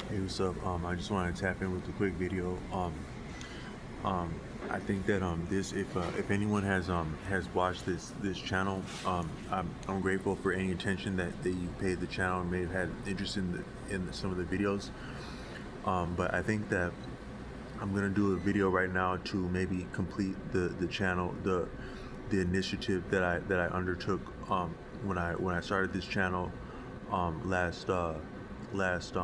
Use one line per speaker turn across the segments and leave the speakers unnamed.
Hey, what's up? I just want to tap in with a quick video. Um, I think that this if anyone has watched this channel, I'm grateful for any attention that you paid the channel and may have had interest in some of the videos. But I think that I'm gonna do a video right now to maybe complete the channel the initiative that I undertook when I started this channel last last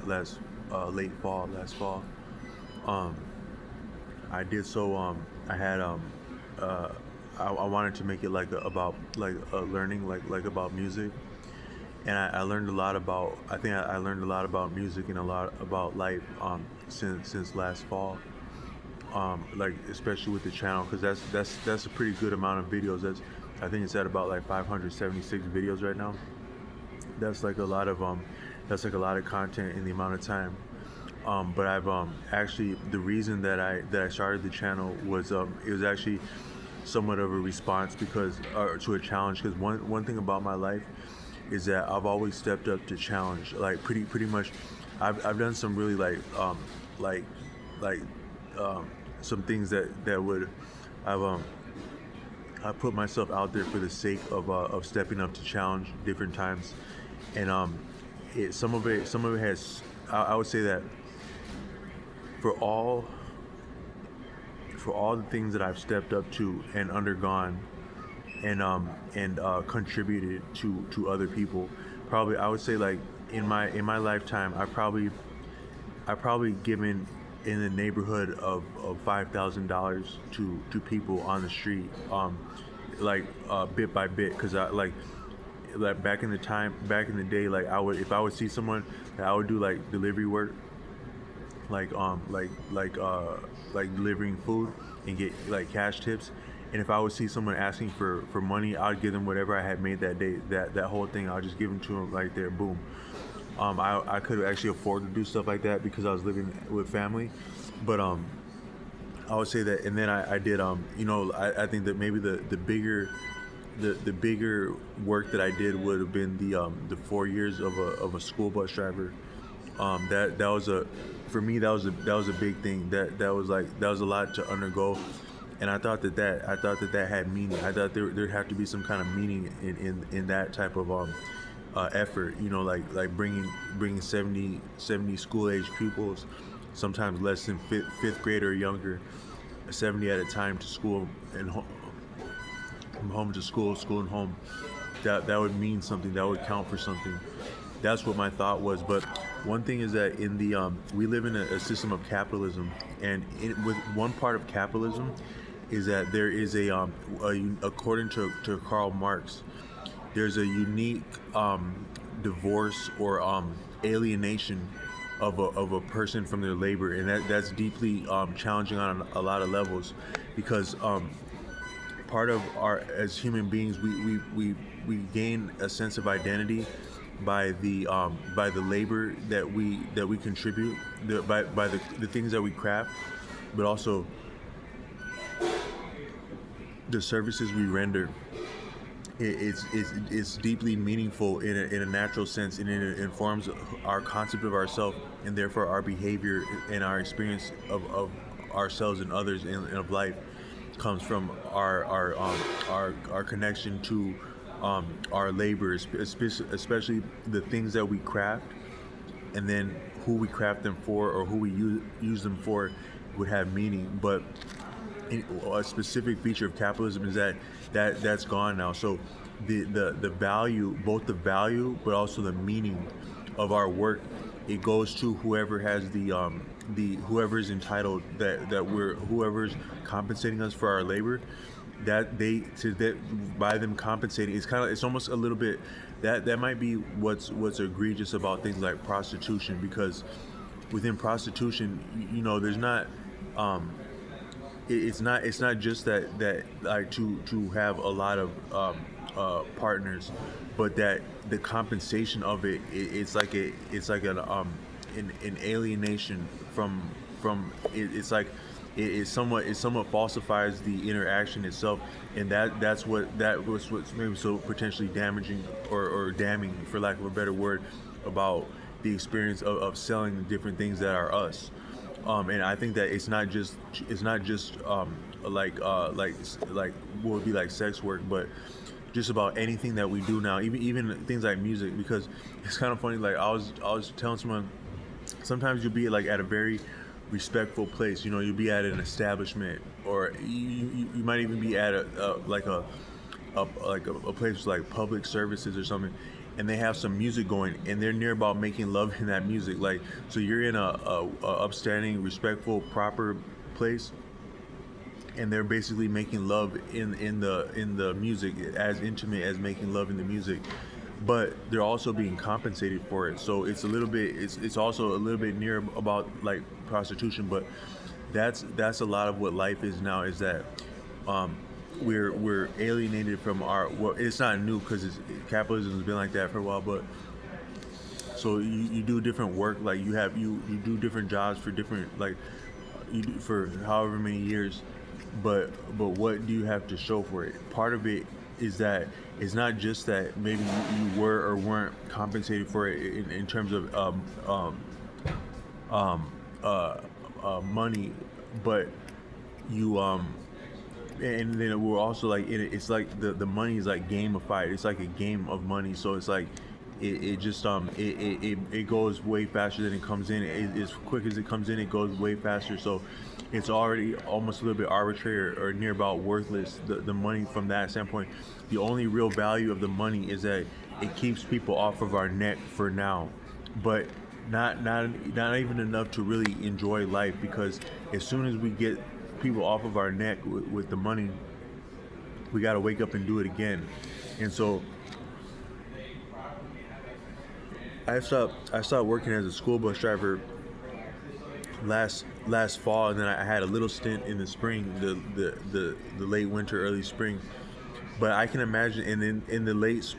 last last fall. Um, I did so. I had uh, I wanted to make it like about learning like about music, and I learned a lot about. I think I learned a lot about music and a lot about life since last fall. Like especially with the channel, because that's a pretty good amount of videos. I think it's at about like 576 videos right now. That's like a lot of that's like a lot of content in the amount of time. But I've actually the reason that I started the channel was it was actually somewhat of a response because to a challenge, because one thing about my life is that I've always stepped up to challenge, like pretty much. I've done some really like like um, some things that would I've I put myself out there for the sake of stepping up to challenge different times, and some of it has I would say that for all for all the things that I've stepped up to and undergone and contributed to other people, probably I would say like in my lifetime I probably given in the neighborhood of $5,000 to people on the street, bit by bit, because I like back in the day, like I would if I would see someone, I would do like delivery work, like like delivering food and get like cash tips. And if I would see someone asking for money, I'd give them whatever I had made that day. That whole thing, I'll just give them to them right there. Boom. I could actually afford to do stuff like that because I was living with family, but I would say that. And then I did I think that maybe the bigger work that I did would have been the 4 years of a school bus driver. That was a for me that was a big thing. That was a lot to undergo, and I thought that had meaning. I thought there'd have to be some kind of meaning in that type of effort. You know, like bringing 70 school age pupils, sometimes less than fifth grade or younger, 70 at a time to school and from home to school, school and home. That would mean something. That would count for something. That's what my thought was. But one thing is that in the we live in a system of capitalism, and with one part of capitalism is that there is according to Karl Marx, there's a unique divorce or alienation of a person from their labor, and that's deeply challenging on a lot of levels, because part of our as human beings we gain a sense of identity by the labor that we contribute, by the things that we craft, but also the services we render. It's deeply meaningful in a natural sense, and it informs our concept of ourselves, and therefore our behavior and our experience of ourselves and others and of life comes from our connection to our labors, especially the things that we craft, and then who we craft them for or who we use them for would have meaning. But a specific feature of capitalism is that's gone now. So the value, both the value but also the meaning of our work, it goes to whoever has the whoever is entitled, that we're whoever's compensating us for our labor, that they to that by them compensating, it's almost a little bit that might be what's egregious about things like prostitution, because within prostitution, there's not um it's not just that like to have a lot of partners, but that the compensation of it's like an alienation from it's like it somewhat falsifies the interaction itself, and that was what's maybe so potentially damaging or damning, for lack of a better word, about the experience of selling the different things that are us. And I think that it's not just like what would be like sex work, but just about anything that we do now, even things like music. Because it's kind of funny. Like I was telling someone, sometimes you'll be like at a very respectful place. You know, you'll be at an establishment, or you might even be at a place with like public services or something, and they have some music going, and they're near about making love in that music. Like, so you're in a upstanding, respectful, proper place, and they're basically making love in the music, as intimate as making love in the music, but they're also being compensated for it. So it's a little bit, it's also a little bit near about like prostitution. But that's a lot of what life is now, is that um, we're alienated from our, well, it's not new because capitalism has been like that for a while. But so you do different work, like you do different jobs for different, like you do for however many years, but what do you have to show for it? Part of it is that it's not just that maybe you were or weren't compensated for it in terms of um, money, but you and then we're also like it's like the money is like gamified. It's like a game of money. So it's like it just it goes way faster than it comes in. As quick as it comes in, it goes way faster. So it's already almost a little bit arbitrary or near about worthless, the money from that standpoint. The only real value of the money is that it keeps people off of our neck for now, but not even enough to really enjoy life, because as soon as we get people off of our neck with the money, we got to wake up and do it again. And so I stopped working as a school bus driver last fall, and then I had a little stint in the spring, the late winter, early spring. But I can imagine, and in the late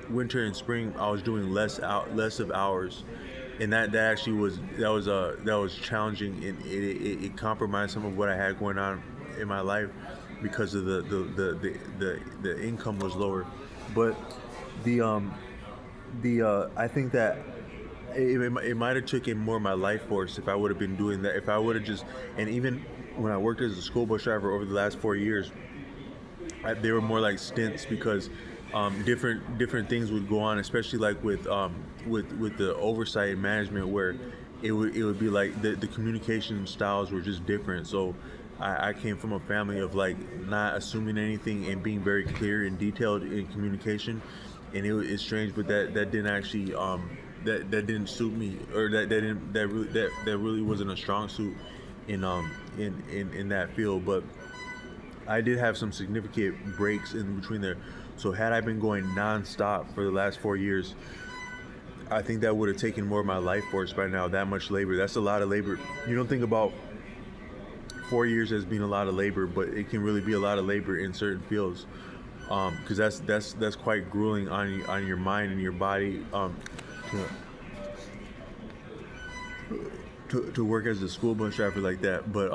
winter and spring, I was doing less of hours, and that actually that was challenging, and it compromised some of what I had going on in my life, because of the income was lower. But the I think that it might have taken more of my life force if I would have been doing that. If I would have just, and even when I worked as a school bus driver over the last 4 years, they were more like stints, because different things would go on, especially like with the oversight and management, where it would be like the communication styles were just different. So I came from a family of like not assuming anything and being very clear and detailed in communication, and it's strange, but that didn't actually that didn't suit me, or that really wasn't a strong suit in that field. But I did have some significant breaks in between there. So had I been going nonstop for the last 4 years, I think that would have taken more of my life force by now. That much labor, that's a lot of labor. You don't think about 4 years as being a lot of labor, but it can really be a lot of labor in certain fields, because that's quite grueling on your mind and your body, to work as a school bus driver like that. But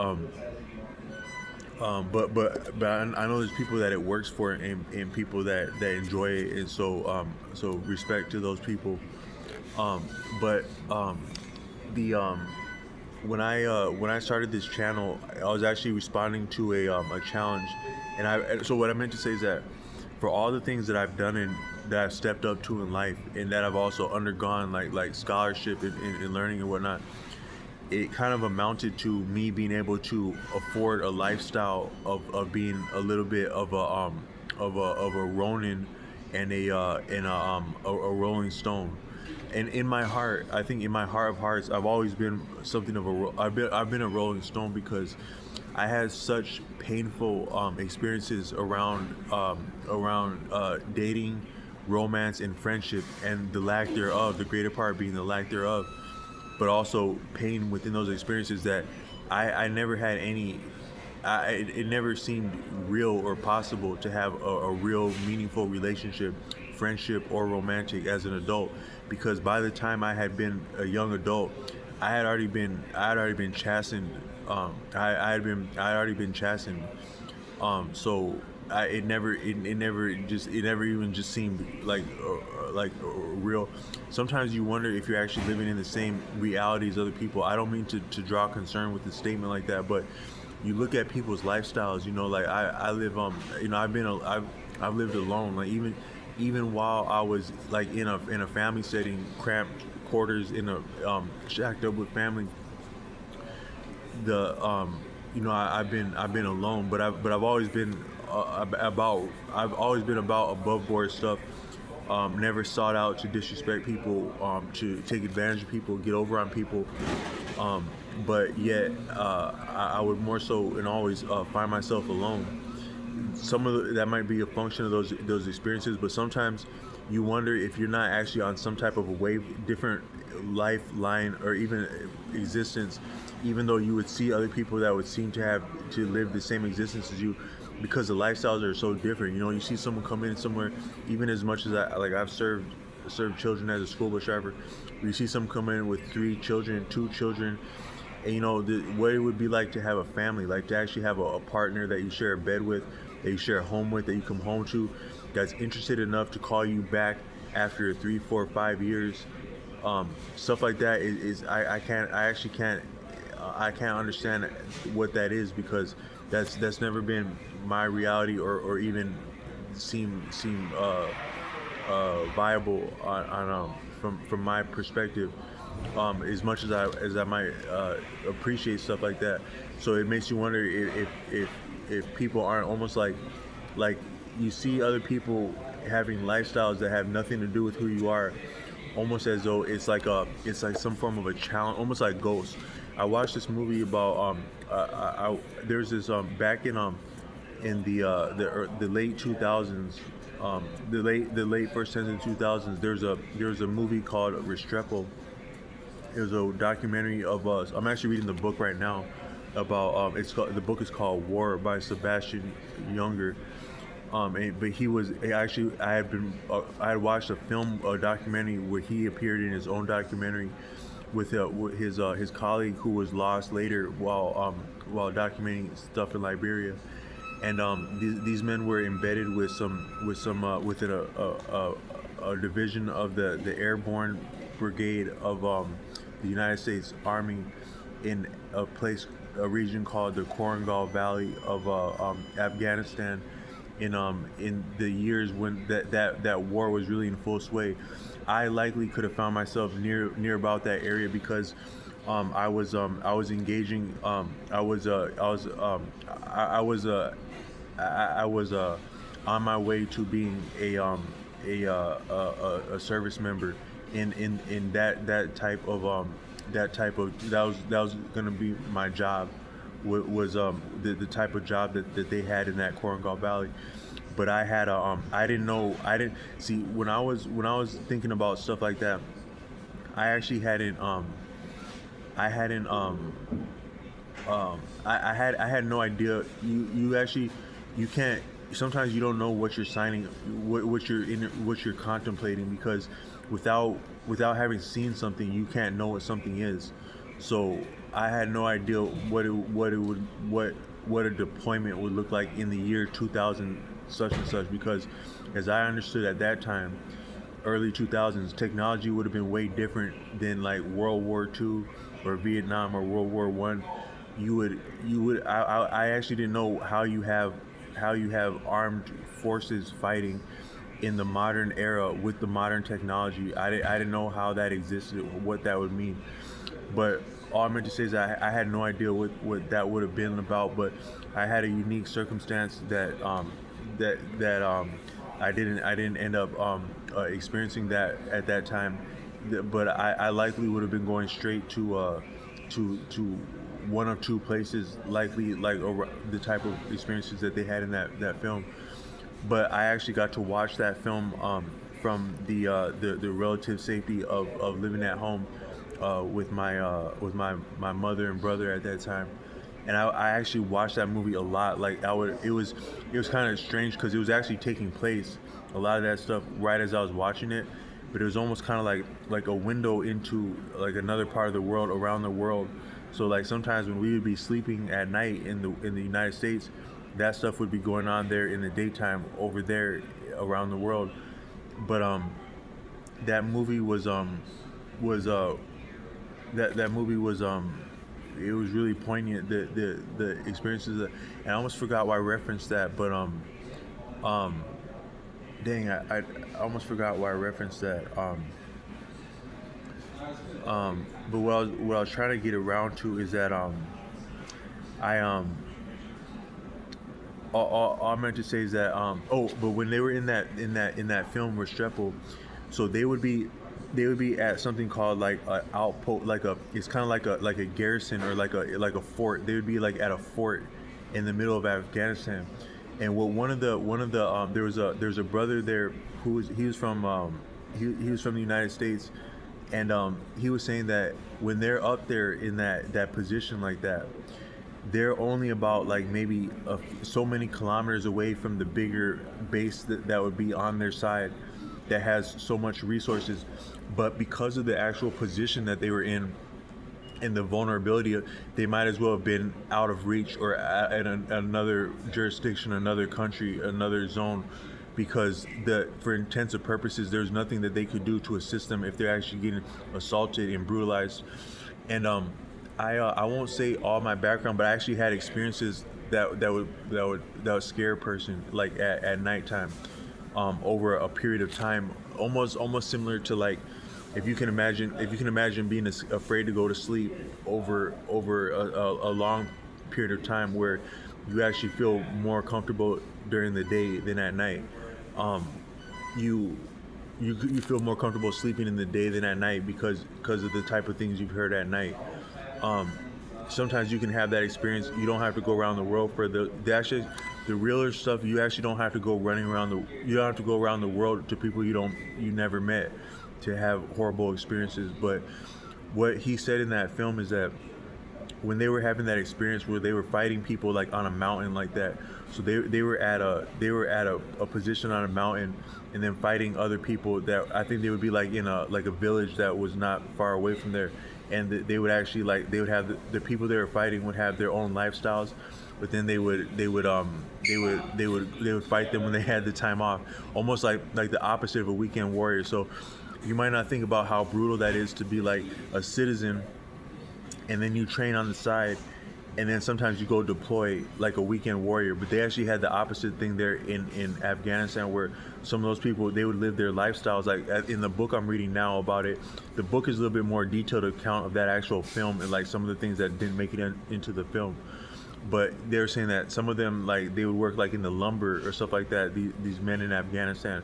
I know there's people that it works for, and people that enjoy it, and so respect to those people. But the when I started this channel, I was actually responding to a challenge, and so what I meant to say is that for all the things that I've done and that I've stepped up to in life, and that I've also undergone like scholarship and learning and whatnot, it kind of amounted to me being able to afford a lifestyle of being a little bit of a Ronin and a Rolling Stone. And in my heart, I think in my heart of hearts, I've always been something of I've been a Rolling Stone, because I had such painful experiences around dating, romance, and friendship, and the lack thereof. The greater part being the lack thereof, but also pain within those experiences, that I never had any. It never seemed real or possible to have a real meaningful relationship, friendship, or romantic as an adult, because by the time I had been a young adult, I had already been chastened. I had already been chastened. So it never even just seemed like real. Sometimes you wonder if you're actually living in the same reality as other people. I don't mean to draw concern with the statement like that, but you look at people's lifestyles. Like I live I've lived alone. Like even while I was like in a family setting, cramped quarters in a shacked up with family, the I've been alone, but I've always been I've always been about above board stuff. Never sought out to disrespect people, to take advantage of people, get over on people. But yet, I would more so and always find myself alone. That might be a function of those experiences, but sometimes you wonder if you're not actually on some type of a wave, different lifeline, or even existence, even though you would see other people that would seem to have to live the same existence as you, because the lifestyles are so different. You see someone come in somewhere, even as much as I've served children as a school bus driver. You see someone come in with 3 children, 2 children, and what it would be like to have a family, like to actually have a partner that you share a bed with, that you share a home with, that you come home to, that's interested enough to call you back after 3, 4, 5 years. Stuff like that I can't understand what that is, because that's never been my reality, or even seem viable from my perspective. As much as I might appreciate stuff like that, so it makes you wonder if people aren't almost like you see other people having lifestyles that have nothing to do with who you are, almost as though it's like some form of a challenge, almost like Ghost. I watched this movie about there's this back in the late 2000s, the late first tens of 2000s. There's a movie called Restrepo. It was a documentary of us. I'm actually reading the book right now about the book is called War by Sebastian Junger. But I had watched a documentary where he appeared in his own documentary with his colleague, who was lost later while documenting stuff in Liberia. And these men were embedded within a division of the Airborne Brigade of the United States Army, in a region called the Korangal Valley of Afghanistan, in the years when that war was really in full sway. I likely could have found myself near about that area, because I was engaging. I was on my way to being a service member in that type of that was going to be my job, was the type of job that they had in that Korangal Valley. But I didn't see, when I was thinking about stuff like that, I actually I had no idea. You can't, sometimes you don't know what you're signing, what you're contemplating, because without having seen something, you can't know what something is. So I had no idea what a deployment would look like in the year 2000 such and such, because as I understood at that time, early 2000s, technology would have been way different than like World War II or Vietnam or World War One. I actually didn't know how you have armed forces fighting in the modern era with the modern technology. I didn't know how that existed, what that would mean. But all I meant to say is I had no idea what that would have been about. But I had a unique circumstance that I didn't end up experiencing that at that time. But I likely would have been going straight to one of 2 places, likely like the type of experiences that they had in that film. But I actually got to watch that film from the relative safety of living at home with my mother and brother at that time. And I actually watched that movie a lot. Like it was kind of strange, because it was actually taking place, a lot of that stuff, right as I was watching it. But it was almost kind of like a window into like another part of the world, around the world. So like sometimes when we would be sleeping at night in the United States, that stuff would be going on there in the daytime over there around the world. But that movie was that movie was it was really poignant, the experiences and I almost forgot why I referenced that, but um dang, I almost forgot why I referenced that. But what I was trying to get around to is that I all I meant to say is that but when they were in that film Restrepo, so they would be at something called like a outpost, like a it's kind of like a garrison or like a fort. They would be like at a fort in the middle of Afghanistan. And what one of the there's a brother there who was he was from he was from the United States, and he was saying that when they're up there in that position like that, they're only about like maybe so many kilometers away from the bigger base that would be on their side that has so much resources, but because of the actual position that they were in and the vulnerability, they might as well have been out of reach or at another jurisdiction, another country, another zone, because for intensive purposes, there's nothing that they could do to assist them if they're actually getting assaulted and brutalized. And I won't say all my background, but I actually had experiences that would scare a person like at nighttime, over a period of time, almost similar to like if you can imagine being afraid to go to sleep over a long period of time where you actually feel more comfortable during the day than at night. Um, you you feel more comfortable sleeping in the day than at night because of the type of things you've heard at night. Um, Sometimes you can have that experience. You don't have to go around the world for the actually the realer stuff. You actually don't have to go running around the. You don't have to go around the world to people you never met to have horrible experiences. But what he said in that film is that when they were having that experience where they were fighting people like on a mountain like that, so they were at a position on a mountain and then fighting other people that I think they would be like in a village that was not far away from there, and they would actually like they would have the people they were fighting would have their own lifestyles, but then they would fight them when they had the time off, almost like the opposite of a weekend warrior. So you might not think about how brutal that is to be like a citizen and then you train on the side, and then sometimes you go deploy like a weekend warrior. But they actually had the opposite thing there in Afghanistan, where some of those people, they would live their lifestyles like in the book I'm reading now about it. The book is a little bit more detailed account of that actual film and like some of the things that didn't make it into the film. But they were saying that some of them, like they would work like in the lumber or stuff like that, these men in Afghanistan,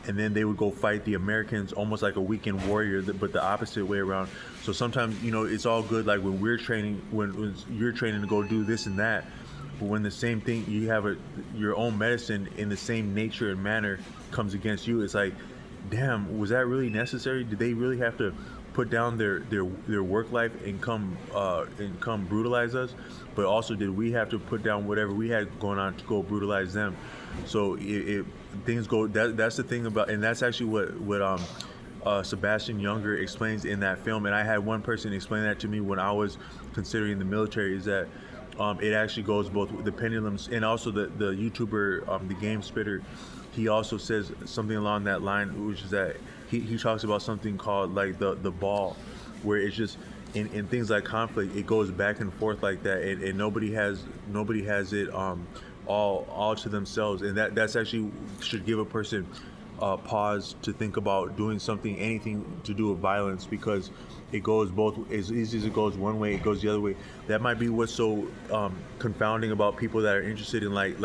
and then they would go fight the Americans almost like a weekend warrior, but the opposite way around. So sometimes, it's all good like when we're training, when you're training to go do this and that, but when the same thing, you have your own medicine in the same nature and manner comes against you, it's like, damn, was that really necessary? Did they really have to put down their work life and come brutalize us? But also, did we have to put down whatever we had going on to go brutalize them? So it things go. That's the thing about, and that's actually what Sebastian Younger explains in that film. And I had one person explain that to me when I was considering the military. Is that it actually goes both the pendulums, and also the YouTuber, the Game Spitter. He also says something along that line, which is that he talks about something called like the ball, where it's just in things like conflict, it goes back and forth like that, and nobody has it all to themselves, and that's actually should give a person pause to think about doing anything to do with violence, because it goes both, as easy as it goes one way, it goes the other way. That might be what's so confounding about people that are interested in like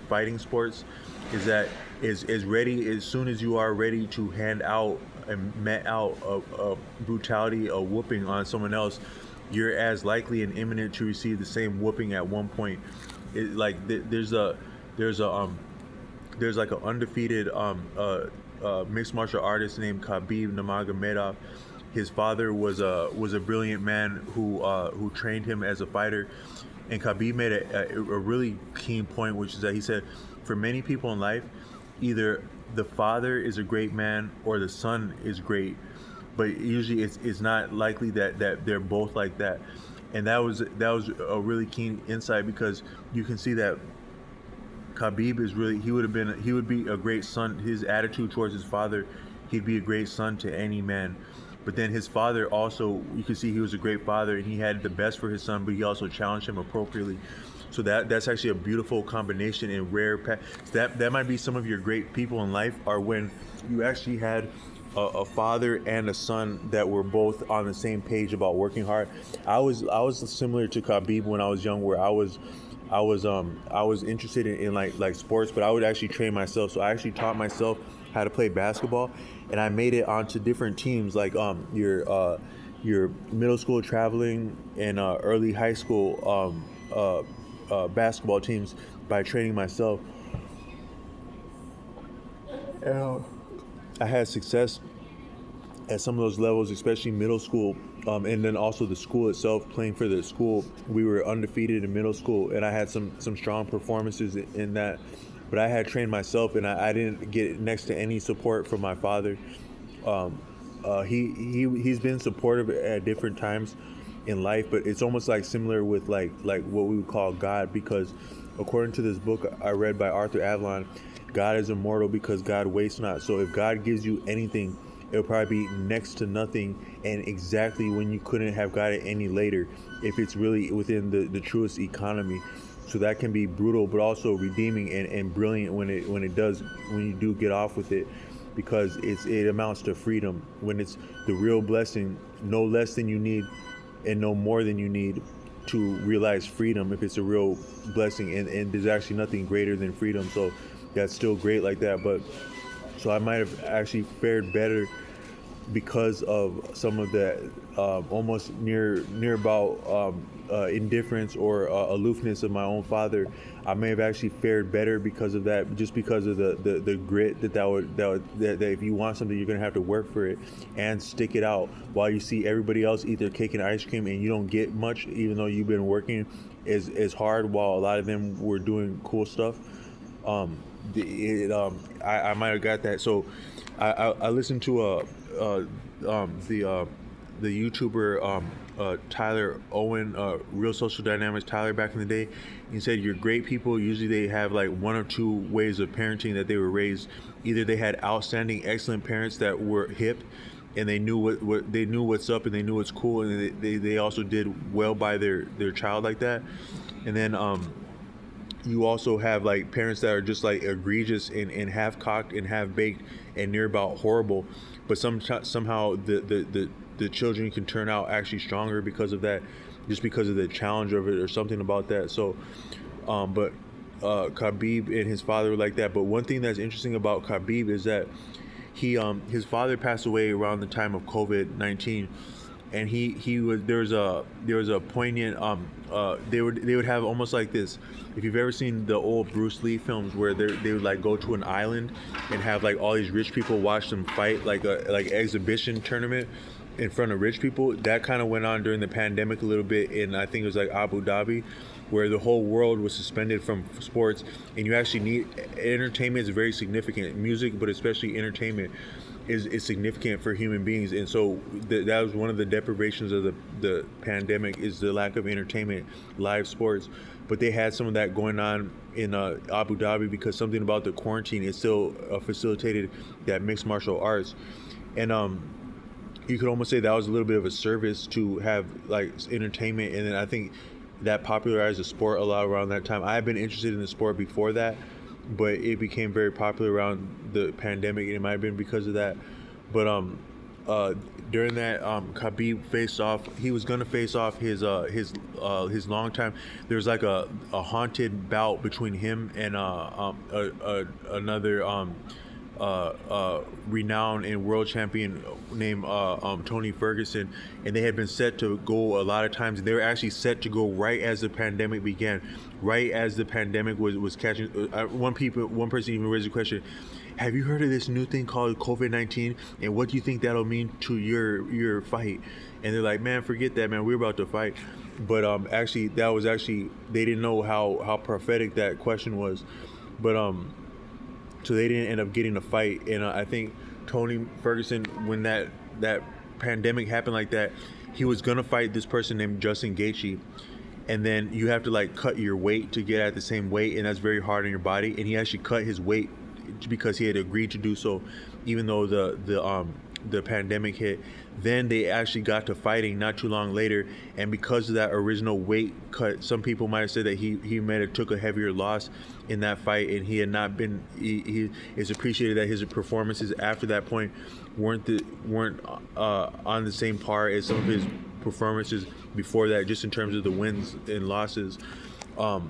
fighting sports, is that as ready as soon as you are ready to hand out and met out a brutality, a whooping on someone else, you're as likely and imminent to receive the same whooping at one point. There's like an undefeated mixed martial artist named Khabib Nurmagomedov. His father was a brilliant man who trained him as a fighter, and Khabib made a really keen point, which is that he said, for many people in life, either the father is a great man or the son is great, but usually it's not likely that they're both like that. and that was a really keen insight, because you can see that Khabib is really, he would be a great son. His attitude towards his father, he'd be a great son to any man. But then his father also, you can see he was a great father, and he had the best for his son, but he also challenged him appropriately. So that's actually a beautiful combination and rare. That might be some of your great people in life, are when you actually had a father and a son that were both on the same page about working hard. I was similar to Khabib when I was young, where I was interested in like sports, but I would actually train myself. So I actually taught myself how to play basketball, and I made it onto different teams, like your middle school traveling and early high school basketball teams, by training myself. And I had success at some of those levels, especially middle school, and then also the school itself. Playing for the school, we were undefeated in middle school, and I had some strong performances in that. But I had trained myself, and I didn't get next to any support from my father. Um, he's been supportive at different times in life, but it's almost like similar with like what we would call God, because according to this book I read by Arthur Avalon, God is immortal because God wastes not. So if God gives you anything, it'll probably be next to nothing, and exactly when you couldn't have got it any later, if it's really within the truest economy. So that can be brutal, but also redeeming and brilliant when you do get off with it, because it amounts to freedom when it's the real blessing, no less than you need and no more than you need to realize freedom. If it's a real blessing, and there's actually nothing greater than freedom, so that's still great like that. But so I might have actually fared better because of some of that almost near about indifference or aloofness of my own father. I may have actually fared better because of that, just because of the grit that if you want something, you're gonna have to work for it and stick it out, while you see everybody else eat their cake and ice cream and you don't get much, even though you've been working as hard, while a lot of them were doing cool stuff. I might have got that. So I listened to uh, the YouTuber Tyler Owen, Real Social Dynamics Tyler, back in the day. He said your great people, usually they have like one or two ways of parenting that they were raised. Either they had outstanding, excellent parents that were hip, and they knew what they knew what's up, and they knew what's cool, and they also did well by their child like that. And then you also have like parents that are just like egregious and half cocked and half baked and near about horrible, but somehow the children can turn out actually stronger because of that, just because of the challenge of it or something about that. So but Khabib and his father were like that. But one thing that's interesting about Khabib is that his father passed away around the time of COVID-19, and he was there was a poignant they would have almost like this. If you've ever seen the old Bruce Lee films, where they would like go to an island and have like all these rich people watch them fight, like a like exhibition tournament in front of rich people. That kind of went on during the pandemic a little bit, and I think it was like Abu Dhabi, where the whole world was suspended from sports, and you actually need entertainment is very significant. Music, but especially entertainment, is significant for human beings. And so that was one of the deprivations of the pandemic, is the lack of entertainment, live sports. But they had some of that going on in Abu Dhabi, because something about the quarantine, it still facilitated that mixed martial arts. And you could almost say that was a little bit of a service to have like entertainment. And then I think that popularized the sport a lot around that time. I had been interested in the sport before that, but it became very popular around the pandemic, and it might have been because of that. But during that, Khabib faced off. He was gonna face off his long time. There was like a haunted bout between him and another renowned and world champion named Tony Ferguson, and they had been set to go a lot of times. They were actually set to go right as the pandemic began, right as the pandemic was catching. One person even raised a question: have you heard of this new thing called COVID-19? And what do you think that'll mean to your fight? And they're like, man, forget that, man. We're about to fight. But actually, that was actually, they didn't know how prophetic that question was. But so they didn't end up getting a fight. And I think Tony Ferguson, when that pandemic happened like that, he was gonna fight this person named Justin Gaethje, and then you have to like cut your weight to get at the same weight, and that's very hard on your body. And he actually cut his weight because he had agreed to do so, even though the pandemic hit. Then they actually got to fighting not too long later, and because of that original weight cut, some people might have said that he might have took a heavier loss in that fight, and he had not been. He is appreciated that his performances after that point weren't on the same par as some of his performances before that, just in terms of the wins and losses. But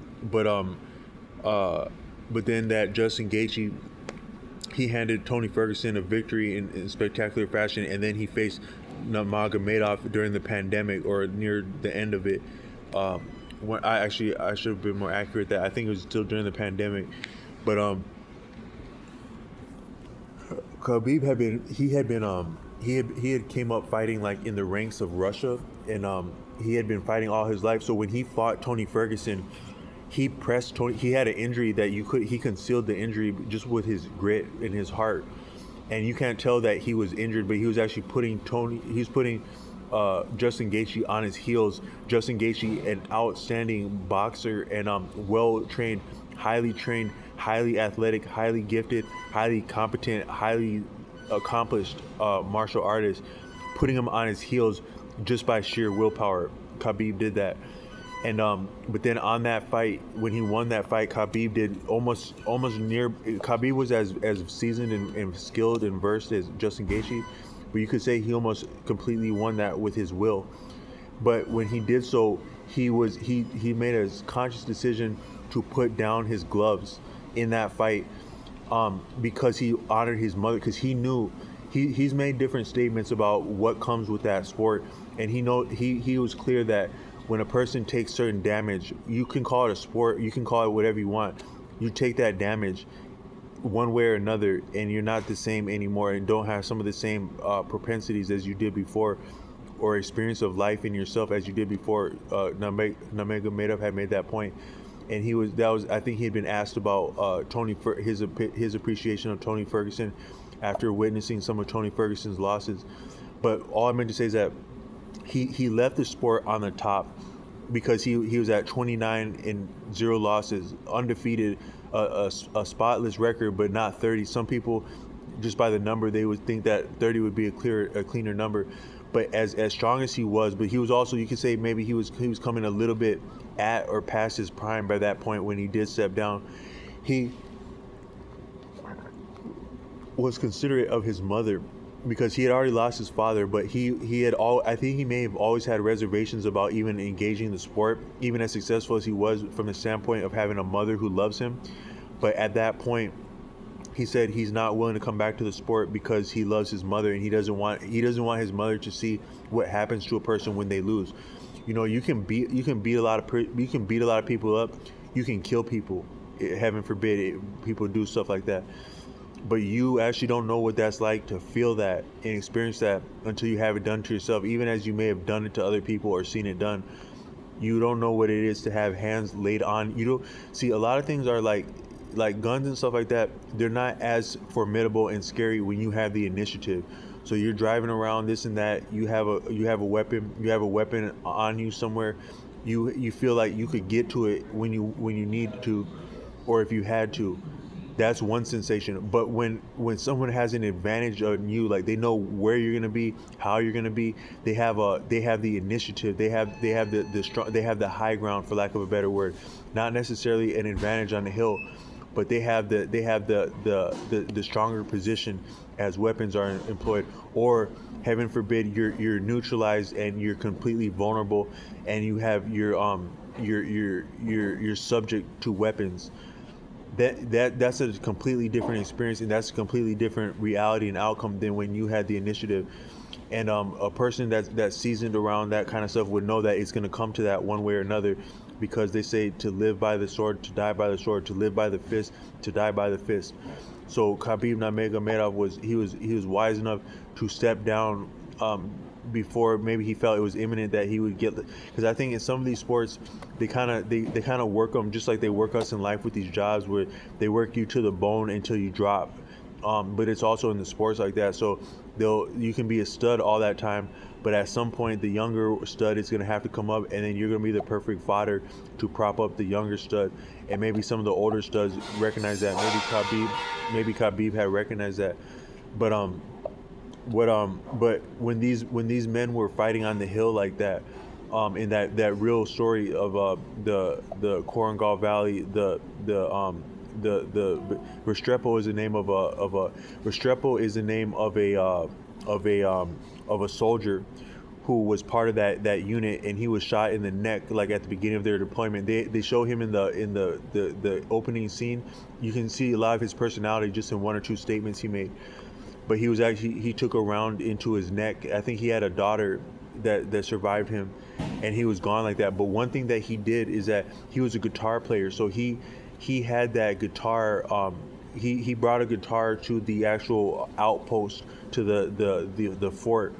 then that Justin Gaethje, he handed Tony Ferguson a victory in spectacular fashion, and then he faced Nurmagomedov during the pandemic or near the end of it. When I should have been more accurate. That I think it was still during the pandemic, but Khabib had came up fighting like in the ranks of Russia, and he had been fighting all his life. So when he fought Tony Ferguson, he pressed Tony. He had an injury that he concealed the injury just with his grit and his heart, and you can't tell that he was injured, but he was actually putting Justin Gaethje on his heels. Justin Gaethje, an outstanding boxer and well trained, highly athletic, highly gifted, highly competent, highly accomplished martial artist, putting him on his heels just by sheer willpower. Khabib did that. And but then on that fight, when he won that fight, Khabib did almost near. Khabib was as seasoned and skilled and versed as Justin Gaethje, but you could say he almost completely won that with his will. But when he did so, he made a conscious decision to put down his gloves in that fight, because he honored his mother, because he knew. He's made different statements about what comes with that sport, and he was clear that when a person takes certain damage, you can call it a sport, you can call it whatever you want. You take that damage one way or another, and you're not the same anymore, and don't have some of the same propensities as you did before, or experience of life in yourself as you did before. Nurmagomedov had made that point, and I think he had been asked about his appreciation of Tony Ferguson after witnessing some of Tony Ferguson's losses. But all I meant to say is that he left the sport on the top because he was at 29-0 losses, undefeated, a spotless record, but not 30. Some people, just by the number, they would think that 30 would be a cleaner number. But as strong as he was, but he was also, you could say maybe he was coming a little bit at or past his prime by that point when he did step down. He was considerate of his mother, because he had already lost his father, but I think he may have always had reservations about even engaging the sport, even as successful as he was from the standpoint of having a mother who loves him. But at that point, he said he's not willing to come back to the sport because he loves his mother, and he doesn't want his mother to see what happens to a person when they lose. You know, you can beat a lot of people up, you can kill people, heaven forbid people do stuff like that. But you actually don't know what that's like to feel that and experience that until you have it done to yourself. Even as you may have done it to other people or seen it done, you don't know what it is to have hands laid on. You don't see, a lot of things are like guns and stuff like that. They're not as formidable and scary when you have the initiative. So you're driving around, this and that. You have a weapon on you somewhere. You feel like you could get to it when you need to, or if you had to. That's one sensation. But when someone has an advantage on you, like they know where you're gonna be, how you're gonna be, they have the initiative, they have the high ground, for lack of a better word. Not necessarily an advantage on the hill, but they have the stronger position as weapons are employed. Or heaven forbid you're neutralized and you're completely vulnerable, and you have you're subject to weapons. That's a completely different experience, and that's a completely different reality and outcome than when you had the initiative. And a person that's seasoned around that kind of stuff would know that it's going to come to that one way or another, because they say to live by the sword, to die by the sword, to live by the fist, to die by the fist. So Khabib Nurmagomedov was wise enough to step down before maybe he felt it was imminent that he would get, because I think in some of these sports they kind of work them just like they work us in life with these jobs, where they work you to the bone until you drop. But it's also in the sports like that. So you can be a stud all that time, but at some point the younger stud is going to have to come up, and then you're going to be the perfect fodder to prop up the younger stud. And maybe some of the older studs recognize that. Maybe Khabib had recognized that. But but when these men were fighting on the hill like that, in that real story of the Korengal Valley, the Restrepo is the name of a Restrepo is the name of a soldier who was part of that unit, and he was shot in the neck like at the beginning of their deployment. They show him in the opening scene. You can see a lot of his personality just in one or two statements he made. But he took a round into his neck. I think he had a daughter that survived him, and he was gone like that. But one thing that he did is that he was a guitar player, so he had that guitar. He brought a guitar to the actual outpost, to the fort,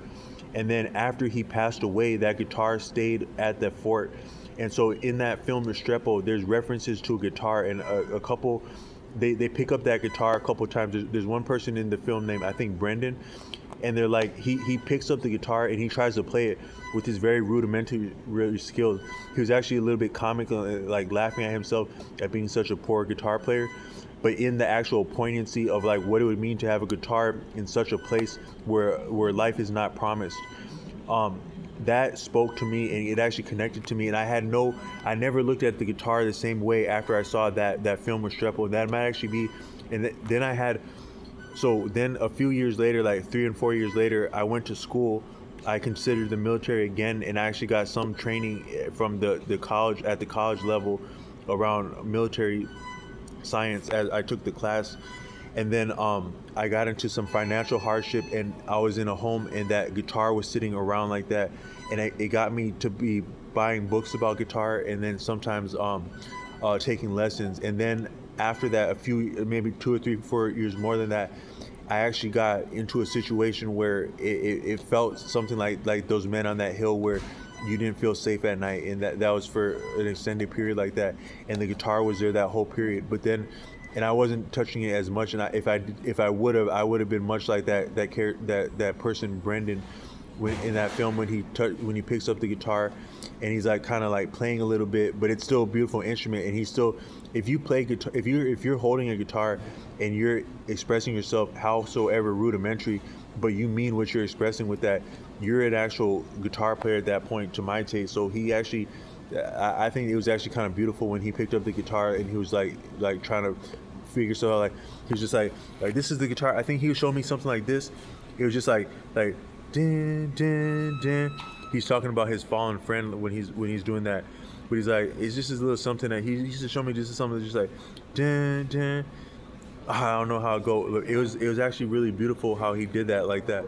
and then after he passed away, that guitar stayed at the fort. And so in that film Restrepo, there's references to a guitar, and a couple. They pick up that guitar a couple times. There's one person in the film named, I think, Brendan, and they're like, he picks up the guitar and he tries to play it with his very rudimentary skills. He was actually a little bit comical, like laughing at himself at being such a poor guitar player. But in the actual poignancy of like what it would mean to have a guitar in such a place where life is not promised, that spoke to me, and it actually connected to me. And I never looked at the guitar the same way after I saw that film Restrepo. That might actually be, and then a few years later, like 3 and 4 years later, I went to school. I considered the military again, and I actually got some training from the college, at the college level, around military science as I took the class. And then I got into some financial hardship, and I was in a home, and that guitar was sitting around like that, and it got me to be buying books about guitar, and then sometimes taking lessons. And then after that, maybe 2 or 3, 4 years more than that, I actually got into a situation where it felt something like those men on that hill, where you didn't feel safe at night, and that was for an extended period like that, and the guitar was there that whole period. But then, and I wasn't touching it as much, and if I would have been much like that person Brendan, in that film, when he picks up the guitar, and he's like kind of like playing a little bit, but it's still a beautiful instrument. And he's still, if you play guitar, if you're holding a guitar and you're expressing yourself howsoever rudimentary, but you mean what you're expressing with that, you're an actual guitar player at that point, to my taste. So he actually, I think it was actually kind of beautiful when he picked up the guitar and he was like trying to figure stuff out. Like he was just like this is the guitar. I think he was showing me something like this. It was just like din din din. He's talking about his fallen friend when he's doing that, but he's like, it's just this little something that he used to show me. Just something just like din din. I don't know how it goes. It was actually really beautiful how he did that like that.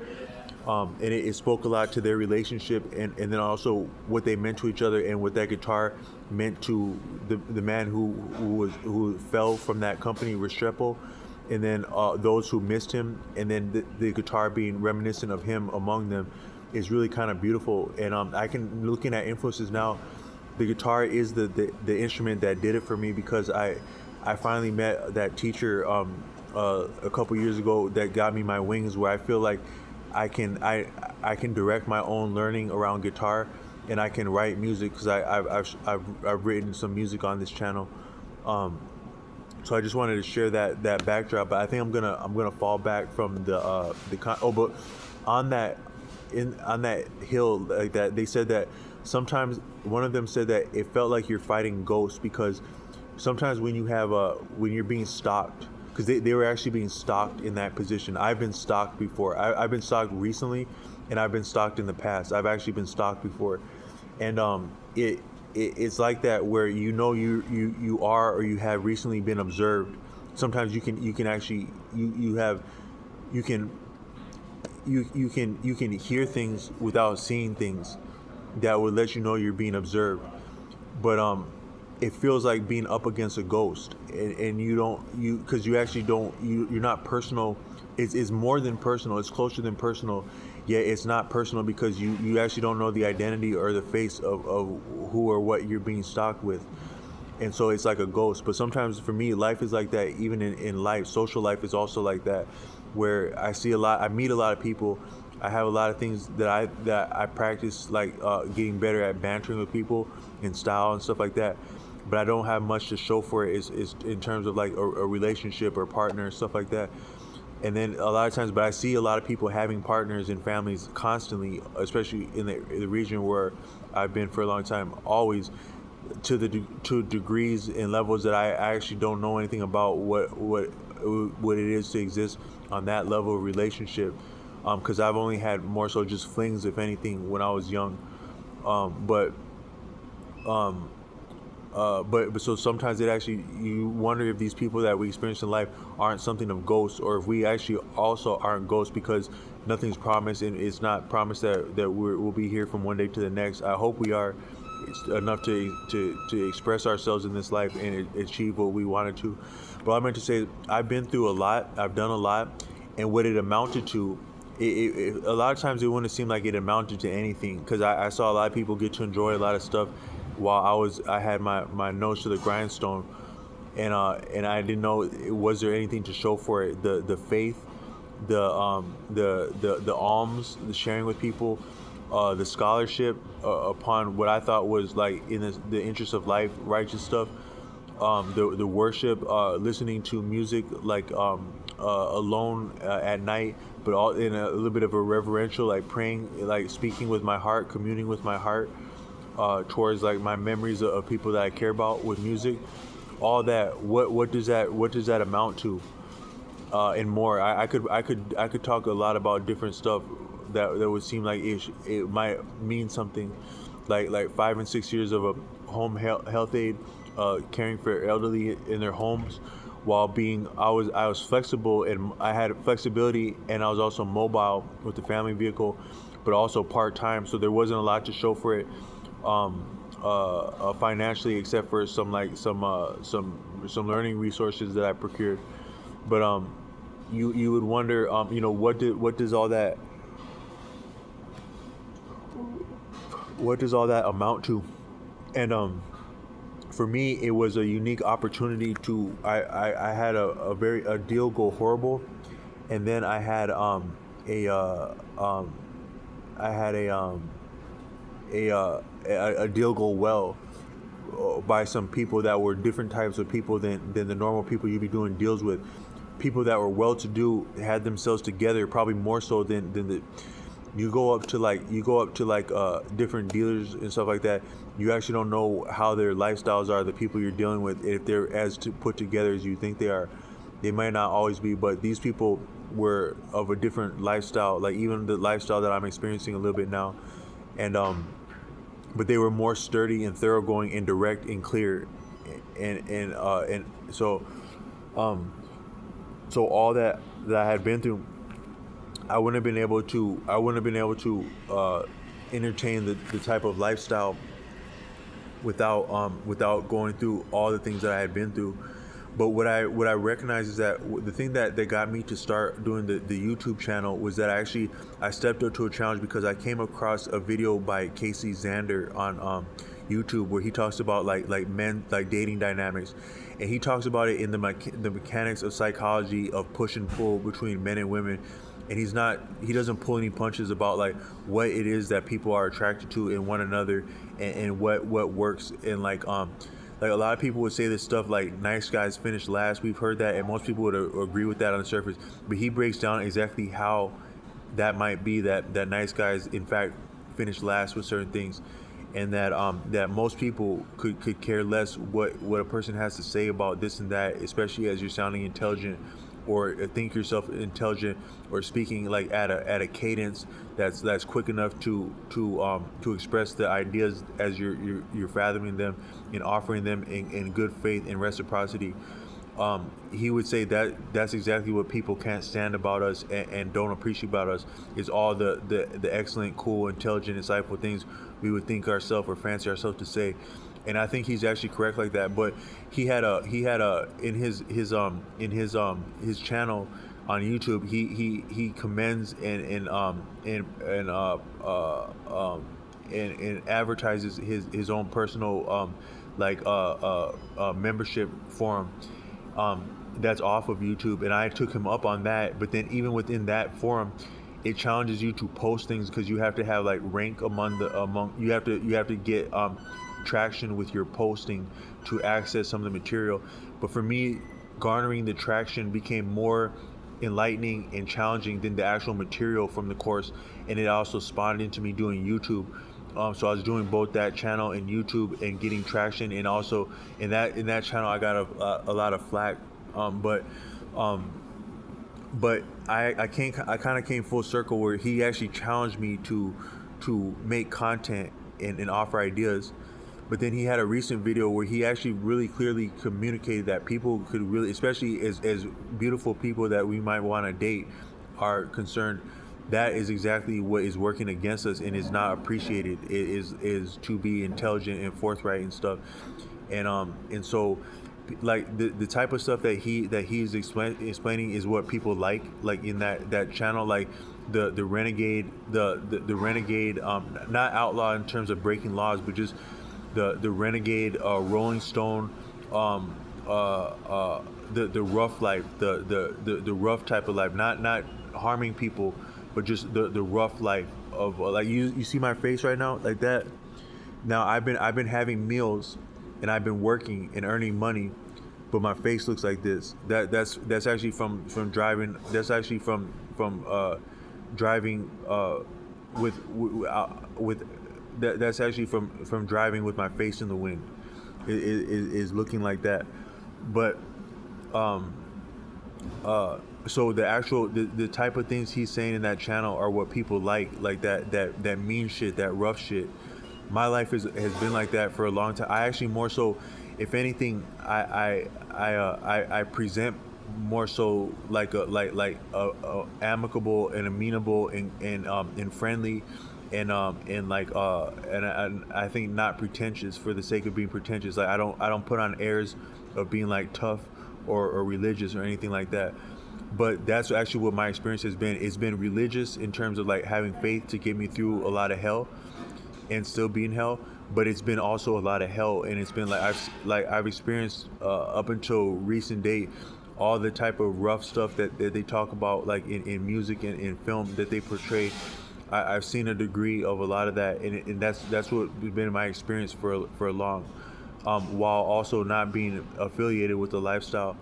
And it spoke a lot to their relationship, and then also what they meant to each other, and what that guitar meant to the man who fell from that company, Restrepo, and then those who missed him, and then the guitar being reminiscent of him among them is really kind of beautiful. And looking at influences now, the guitar is the instrument that did it for me, because I finally met that teacher a couple years ago that got me my wings, where I feel like I can direct my own learning around guitar, and I can write music, because I've written some music on this channel. So I just wanted to share that backdrop. But I think I'm gonna fall back from but on that hill like that, they said that sometimes, one of them said that it felt like you're fighting ghosts, because sometimes when you're being stalked, because they were actually being stalked in that position. I've been stalked before. I've been stalked recently, and I've been stalked in the past. I've actually been stalked before, and it's like that, where you are, or you have recently been observed. Sometimes you can actually you can hear things without seeing things that would let you know you're being observed. But it feels like being up against a ghost, and because you actually don't, you're not personal. It's more than personal. It's closer than personal, yet it's not personal, because you actually don't know the identity or the face of who or what you're being stalked with. And so it's like a ghost. But sometimes for me, life is like that. Even in life, social life is also like that, where I meet a lot of people. I have a lot of things that I practice, like getting better at bantering with people in style and stuff like that. But I don't have much to show for it is in terms of like a relationship or partner, stuff like that. And then a lot of times, but I see a lot of people having partners and families constantly, especially in the region where I've been for a long time, always to degrees and levels that I actually don't know anything about what it is to exist on that level of relationship, because I've only had more so just flings, if anything, when I was young. But um, but so sometimes it actually, you wonder if these people that we experience in life aren't something of ghosts, or if we actually also aren't ghosts, because nothing's promised, and it's not promised that we'll be here from one day to the next. I hope we are. It's enough to express ourselves in this life and achieve what we wanted to. But I meant to say, I've been through a lot. I've done a lot, and what it amounted to, a lot of times it wouldn't seem like it amounted to anything, because I saw a lot of people get to enjoy a lot of stuff while I had my nose to the grindstone, and I didn't know, was there anything to show for it. The faith, the alms, the sharing with people, the scholarship upon what I thought was like in the interest of life, righteous stuff, the worship, listening to music like alone at night, but all in a little bit of a reverential, like praying, like speaking with my heart, communing with my heart towards like my memories of people that I care about with music. All that, what does that amount to, and more. I could talk a lot about different stuff that would seem like it might mean something, like 5 and 6 years of a home health aide, caring for elderly in their homes, while being I was flexible, and I had flexibility, and I was also mobile with the family vehicle, but also part time. So there wasn't a lot to show for it, financially, except for some learning resources that I procured. But you would wonder, what does all that amount to? And for me, it was a unique opportunity to, I had a deal go horrible, and then I had a I had a deal go well, by some people that were different types of people than the normal people you'd be doing deals with. People that were well to do, had themselves together, probably more so than the you go up to like different dealers and stuff like that. You actually don't know how their lifestyles are, the people you're dealing with, if they're as put together as you think they are. They might not always be, but these people were of a different lifestyle, like even the lifestyle that I'm experiencing a little bit now. And but they were more sturdy and thoroughgoing and direct and clear, and so so all that I had been through, I wouldn't have been able to entertain the type of lifestyle without going through all the things that I had been through. But what I recognize is that the thing that got me to start doing the YouTube channel was that I stepped up to a challenge, because I came across a video by Casey Zander on YouTube, where he talks about like men, like dating dynamics, and he talks about it in the mechanics of psychology of push and pull between men and women. And he doesn't pull any punches about like what it is that people are attracted to in one another, and what works. And like a lot of people would say this stuff like nice guys finish last. We've heard that, and most people would agree with that on the surface. But he breaks down exactly how that might be, that nice guys in fact finish last with certain things, and that most people could care less what a person has to say about this and that, especially as you're sounding intelligent, or think yourself intelligent, or speaking like at a cadence that's quick enough to express the ideas as you're fathoming them and offering them in good faith and reciprocity. He would say that's exactly what people can't stand about us, and don't appreciate about us, is all the excellent, cool, intelligent, insightful things we would think ourselves or fancy ourselves to say. And I think he's actually correct like that. But he had a in his channel on YouTube, he commends and advertises his own personal membership forum, that's off of YouTube, and I took him up on that. But then even within that forum, it challenges you to post things because you have to have like rank among you have to get traction with your posting to access some of the material. But for me, garnering the traction became more enlightening and challenging than the actual material from the course, and it also spawned into me doing YouTube. So I was doing both that channel and YouTube and getting traction, and also in that channel I got a lot of flack. But um, but I kind of came full circle where he actually challenged me to make content and offer ideas. But then he had a recent video where he actually really clearly communicated that people could really, especially as beautiful people that we might want to date are concerned, that is exactly what is working against us and is not appreciated. It is to be intelligent and forthright and stuff. And so like the type of stuff that he's explaining is what people like in that channel, like the renegade, the renegade, not outlaw in terms of breaking laws, but just the renegade, Rolling Stone, the rough life, the rough type of life, not harming people, but just the rough life of like you see my face right now like that. Now I've been having meals and I've been working and earning money, but my face looks like this. That's actually from driving. That's actually from driving with that's actually from driving with my face in the wind. It is looking like that. But so the type of things he's saying in that channel are what people like that mean shit, that rough shit. My life has been like that for a long time. I actually more so, if anything, I present more so like a amicable and amenable and friendly and like and I think not pretentious for the sake of being pretentious. Like I don't put on airs of being like tough or religious or anything like that. But that's actually what my experience has been. It's been religious in terms of like having faith to get me through a lot of hell and still be in hell, but it's been also a lot of hell, and it's been like I've experienced up until recent date all the type of rough stuff that they talk about, like in music and in film that they portray. I've seen a degree of a lot of that, and that's what has been my experience for a long, while also not being affiliated with the lifestyle,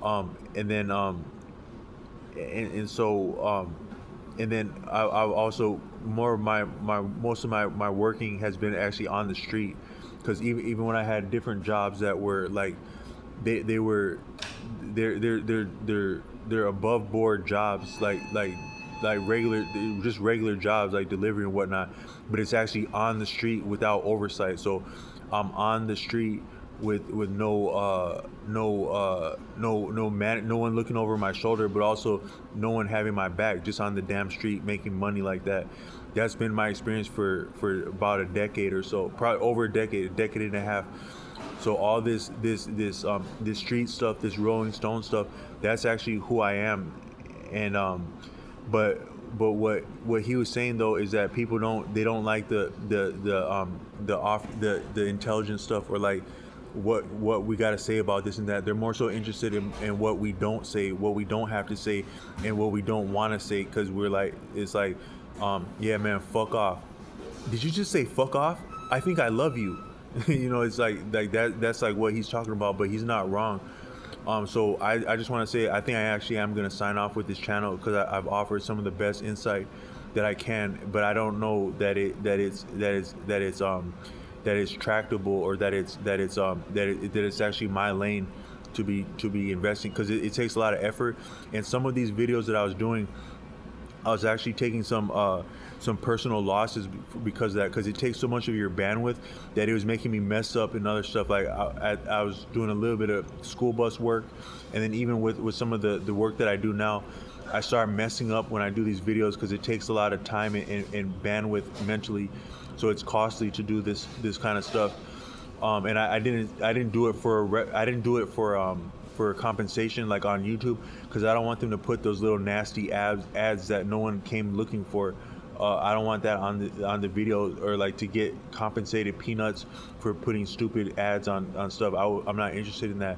and then and so and then I also more of my most of my working has been actually on the street, because even when I had different jobs that were like they were they're above board jobs, like regular, just regular jobs like delivery and whatnot, but it's actually on the street without oversight. So I'm on the street with no one looking over my shoulder, but also no one having my back, just on the damn street making money like that. That's been my experience for about a decade or so, probably over a decade and a half. So all this street stuff, this Rolling Stone stuff, that's actually who I am. And but what he was saying though is that people don't like the intelligent stuff, or like what we got to say about this and that. They're more so interested in what we don't say, what we don't have to say, and what we don't want to say, because we're like, it's like, yeah man, fuck off. Did you just say fuck off? I think I love you. You know, it's like that. That's like what he's talking about, but he's not wrong. So I just want to say, I think I actually am going to sign off with this channel, because I've offered some of the best insight that I can, but I don't know that it's tractable, or that it's actually my lane to be investing, because it takes a lot of effort. And some of these videos that I was doing, I was actually taking some personal losses because of that, because it takes so much of your bandwidth that it was making me mess up and other stuff. Like I was doing a little bit of school bus work, and then even with some of the work that I do now, I start messing up when I do these videos, because it takes a lot of time and bandwidth mentally, so it's costly to do this kind of stuff. And I didn't do it for compensation like on YouTube, because I don't want them to put those little nasty ads that no one came looking for. I don't want that on the video, or like to get compensated peanuts for putting stupid ads on stuff. I'm not interested in that.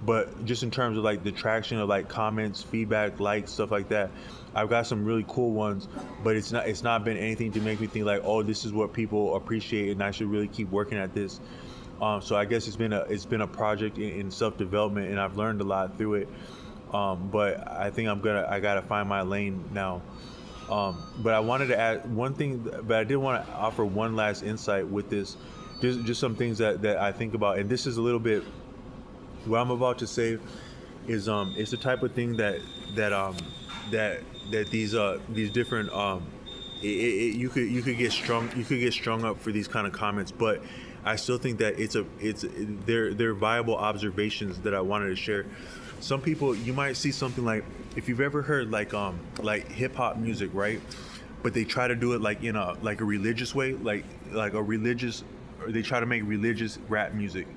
But just in terms of like the traction of like comments, feedback, likes, stuff like that, I've got some really cool ones. But it's not been anything to make me think like, oh, this is what people appreciate, and I should really keep working at this. So I guess it's been a project in self development, and I've learned a lot through it. But I think I gotta find my lane now. But I wanted to add one thing, but I did want to offer one last insight with this. Just some things that I think about, and this is a little bit what I'm about to say is it's the type of thing that these different you could get strung up for these kind of comments, but I still think that they're viable observations that I wanted to share. Some people, you might see something like, if you've ever heard like hip hop music, right? But they try to do it like in a religious way, like a religious, or they try to make religious rap music.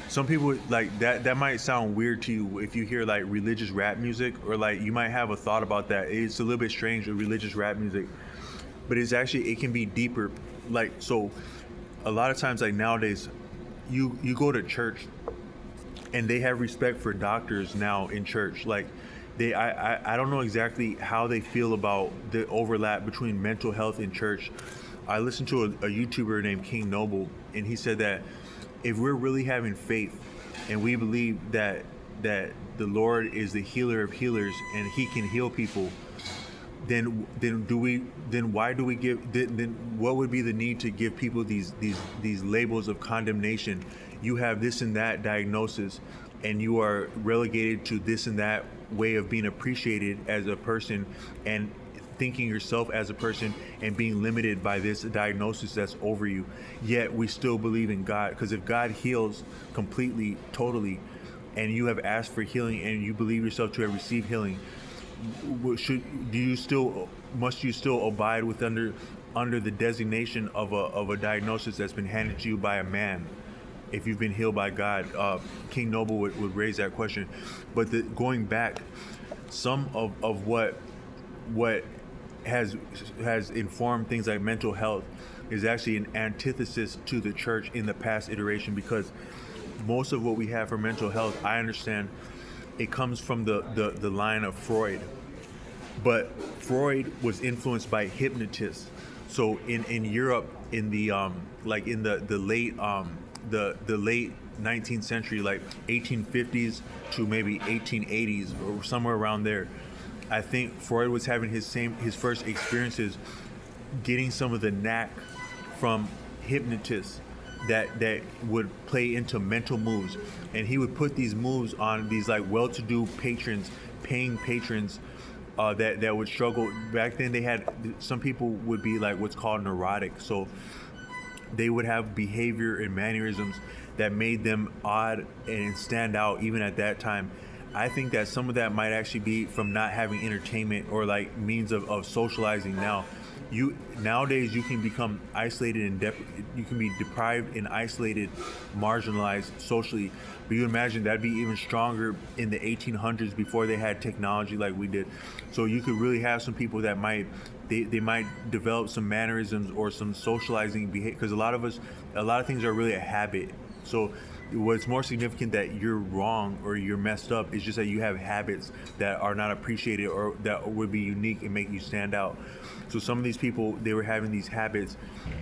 Some people like that might sound weird to you if you hear like religious rap music, or like you might have a thought about that. It's a little bit strange with religious rap music, but it can be deeper. Like, so a lot of times, like nowadays, you go to church and they have respect for doctors now in church. Like, I don't know exactly how they feel about the overlap between mental health and church. I listened to a YouTuber named King Noble, and he said that if we're really having faith and we believe that the Lord is the healer of healers and He can heal people, then why do we give then what would be the need to give people these labels of condemnation? You have this and that diagnosis, and you are relegated to this and that way of being appreciated as a person, and thinking yourself as a person, and being limited by this diagnosis that's over you. Yet we still believe in God, because if God heals completely, totally, and you have asked for healing and you believe yourself to have received healing, must you still abide with under the designation of a diagnosis that's been handed to you by a man? If you've been healed by God, King Noble would raise that question. But going back, some of what has informed things like mental health is actually an antithesis to the church in the past iteration, because most of what we have for mental health, I understand, it comes from the line of Freud. But Freud was influenced by hypnotists. So in Europe, in the like in the late 19th century, like 1850s to maybe 1880s or somewhere around there, I think Freud was having his first experiences getting some of the knack from hypnotists that would play into mental moves, and he would put these moves on these like well-to-do patrons, paying patrons, that would struggle. Back then, they had some people would be like what's called neurotic, so they would have behavior and mannerisms that made them odd and stand out even at that time. I think that some of that might actually be from not having entertainment or like means of socializing. Nowadays you can become isolated and you can be deprived and isolated, marginalized socially. But you imagine that'd be even stronger in the 1800s, before they had technology like we did. So you could really have some people that might develop some mannerisms or some socializing behavior, because a lot of things are really a habit. So what's more significant that you're wrong or you're messed up is just that you have habits that are not appreciated or that would be unique and make you stand out. So some of these people, they were having these habits,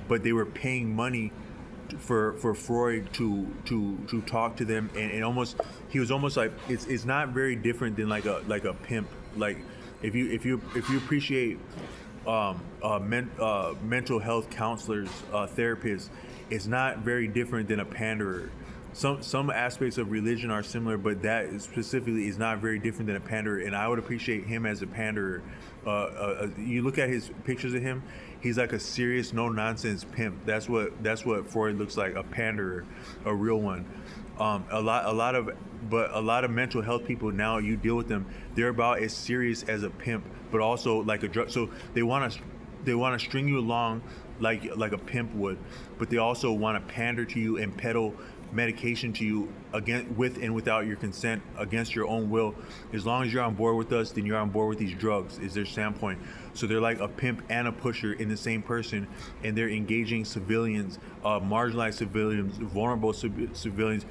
but they were paying money for Freud to talk to them, and he was almost like, it's not very different than like a pimp. Like if you appreciate mental health counselors, therapists, it's not very different than a panderer. Some aspects of religion are similar, but that specifically is not very different than a panderer. And I would appreciate him as a panderer. You look at his pictures of him; he's like a serious, no nonsense pimp. That's what Freud looks like, a panderer, a real one. A lot of mental health people now, you deal with them, they're about as serious as a pimp, but also like a drug. So they want to string you along like a pimp would, but they also want to pander to you and peddle medication to you, again, with and without your consent, against your own will. As long as you're on board with us, then you're on board with these drugs, is their standpoint. So they're like a pimp and a pusher in the same person, and they're engaging civilians, marginalized civilians, vulnerable civilians,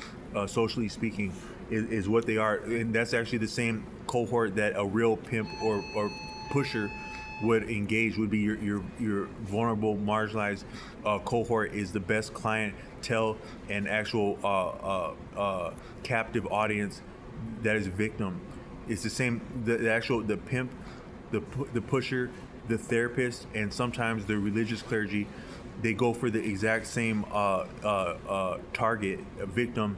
socially speaking. is what they are, and that's actually the same cohort that a real pimp or pusher would engage. Would be your vulnerable, marginalized cohort is the best clientele and actual captive audience that is victim. It's the same. The actual the pimp, the pusher, the therapist, and sometimes the religious clergy, they go for the exact same target, victim,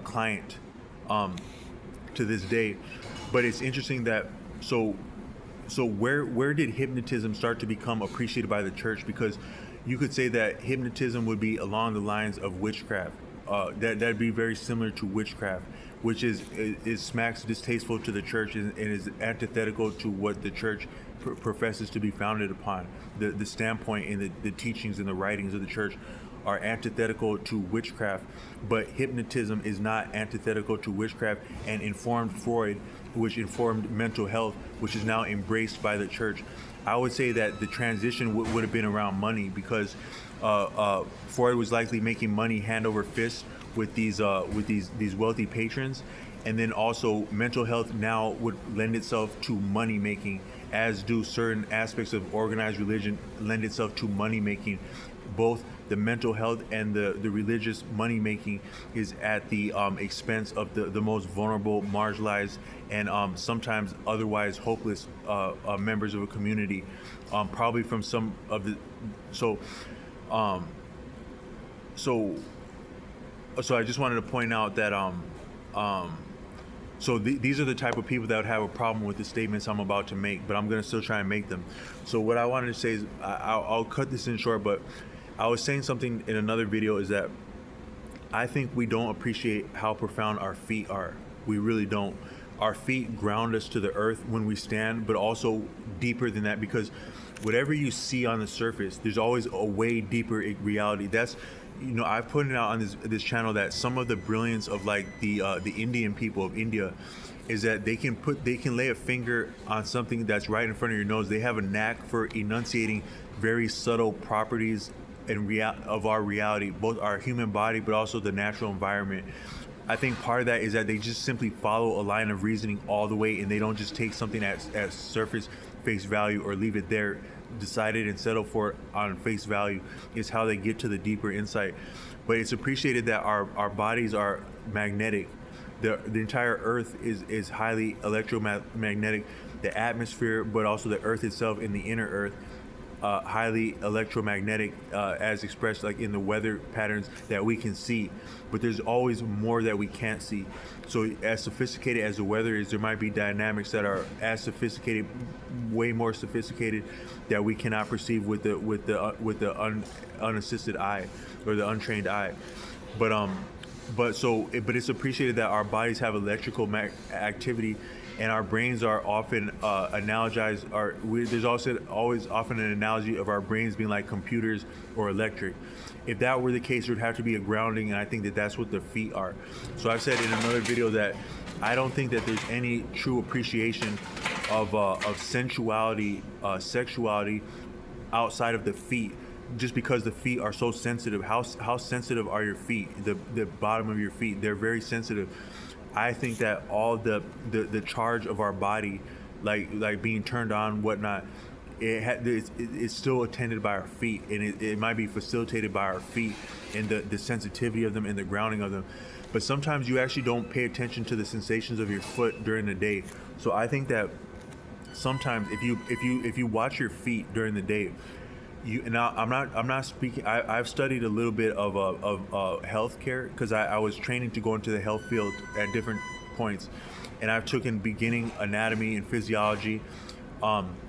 client, to this day. But it's interesting that so where did hypnotism start to become appreciated by the church? Because you could say that hypnotism would be along the lines of witchcraft. That'd be very similar to witchcraft, which is smacks distasteful to the church and is antithetical to what the church professes to be founded upon. The standpoint and the teachings and the writings of the church are antithetical to witchcraft, but hypnotism is not antithetical to witchcraft and informed Freud, which informed mental health, which is now embraced by the church. I would say that the transition would have been around money, because Freud was likely making money hand over fist with these wealthy patrons, and then also mental health now would lend itself to money making, as do certain aspects of organized religion lend itself to money making. Both the mental health and the religious money making is at the expense of the most vulnerable, marginalized, and sometimes otherwise hopeless members of a community. Probably from some of the um, so so I just wanted to point out that these are the type of people that would have a problem with the statements I'm about to make, but I'm going to still try and make them. So what I wanted to say is, I'll cut this in short, but I was saying something in another video, is that I think we don't appreciate how profound our feet are. We really don't. Our feet ground us to the earth when we stand, but also deeper than that, because whatever you see on the surface, there's always a way deeper reality. That's, I've put it out on this channel that some of the brilliance of like the Indian people of India is that they can lay a finger on something that's right in front of your nose. They have a knack for enunciating very subtle properties of our reality, both our human body, but also the natural environment. I think part of that is that they just simply follow a line of reasoning all the way, and they don't just take something at surface face value or leave it there, decided and settle for it on face value. Is how they get to the deeper insight. But it's appreciated that our bodies are magnetic. The entire Earth is highly electromagnetic. The atmosphere, but also the Earth itself in the inner Earth, highly electromagnetic, as expressed like in the weather patterns that we can see. But there's always more that we can't see. So as sophisticated as the weather is, there might be dynamics that are as sophisticated, way more sophisticated, that we cannot perceive with the unassisted eye or the untrained eye. But it's appreciated that our bodies have electrical activity, and our brains are often analogized. There's also always often an analogy of our brains being like computers or electric. If that were the case, there would have to be a grounding, and I think that that's what the feet are. So I've said in another video that I don't think that there's any true appreciation of sensuality, sexuality outside of the feet. Just because the feet are so sensitive. How sensitive are your feet? The bottom of your feet, they're very sensitive. I think that all the charge of our body, like being turned on, whatnot, it's still attended by our feet, and it might be facilitated by our feet and the sensitivity of them and the grounding of them. But sometimes you actually don't pay attention to the sensations of your foot during the day. So I think that sometimes if you watch your feet during the day, now I'm not speaking. I've studied a little bit of healthcare, because I was training to go into the health field at different points, and I've taken beginning anatomy and physiology.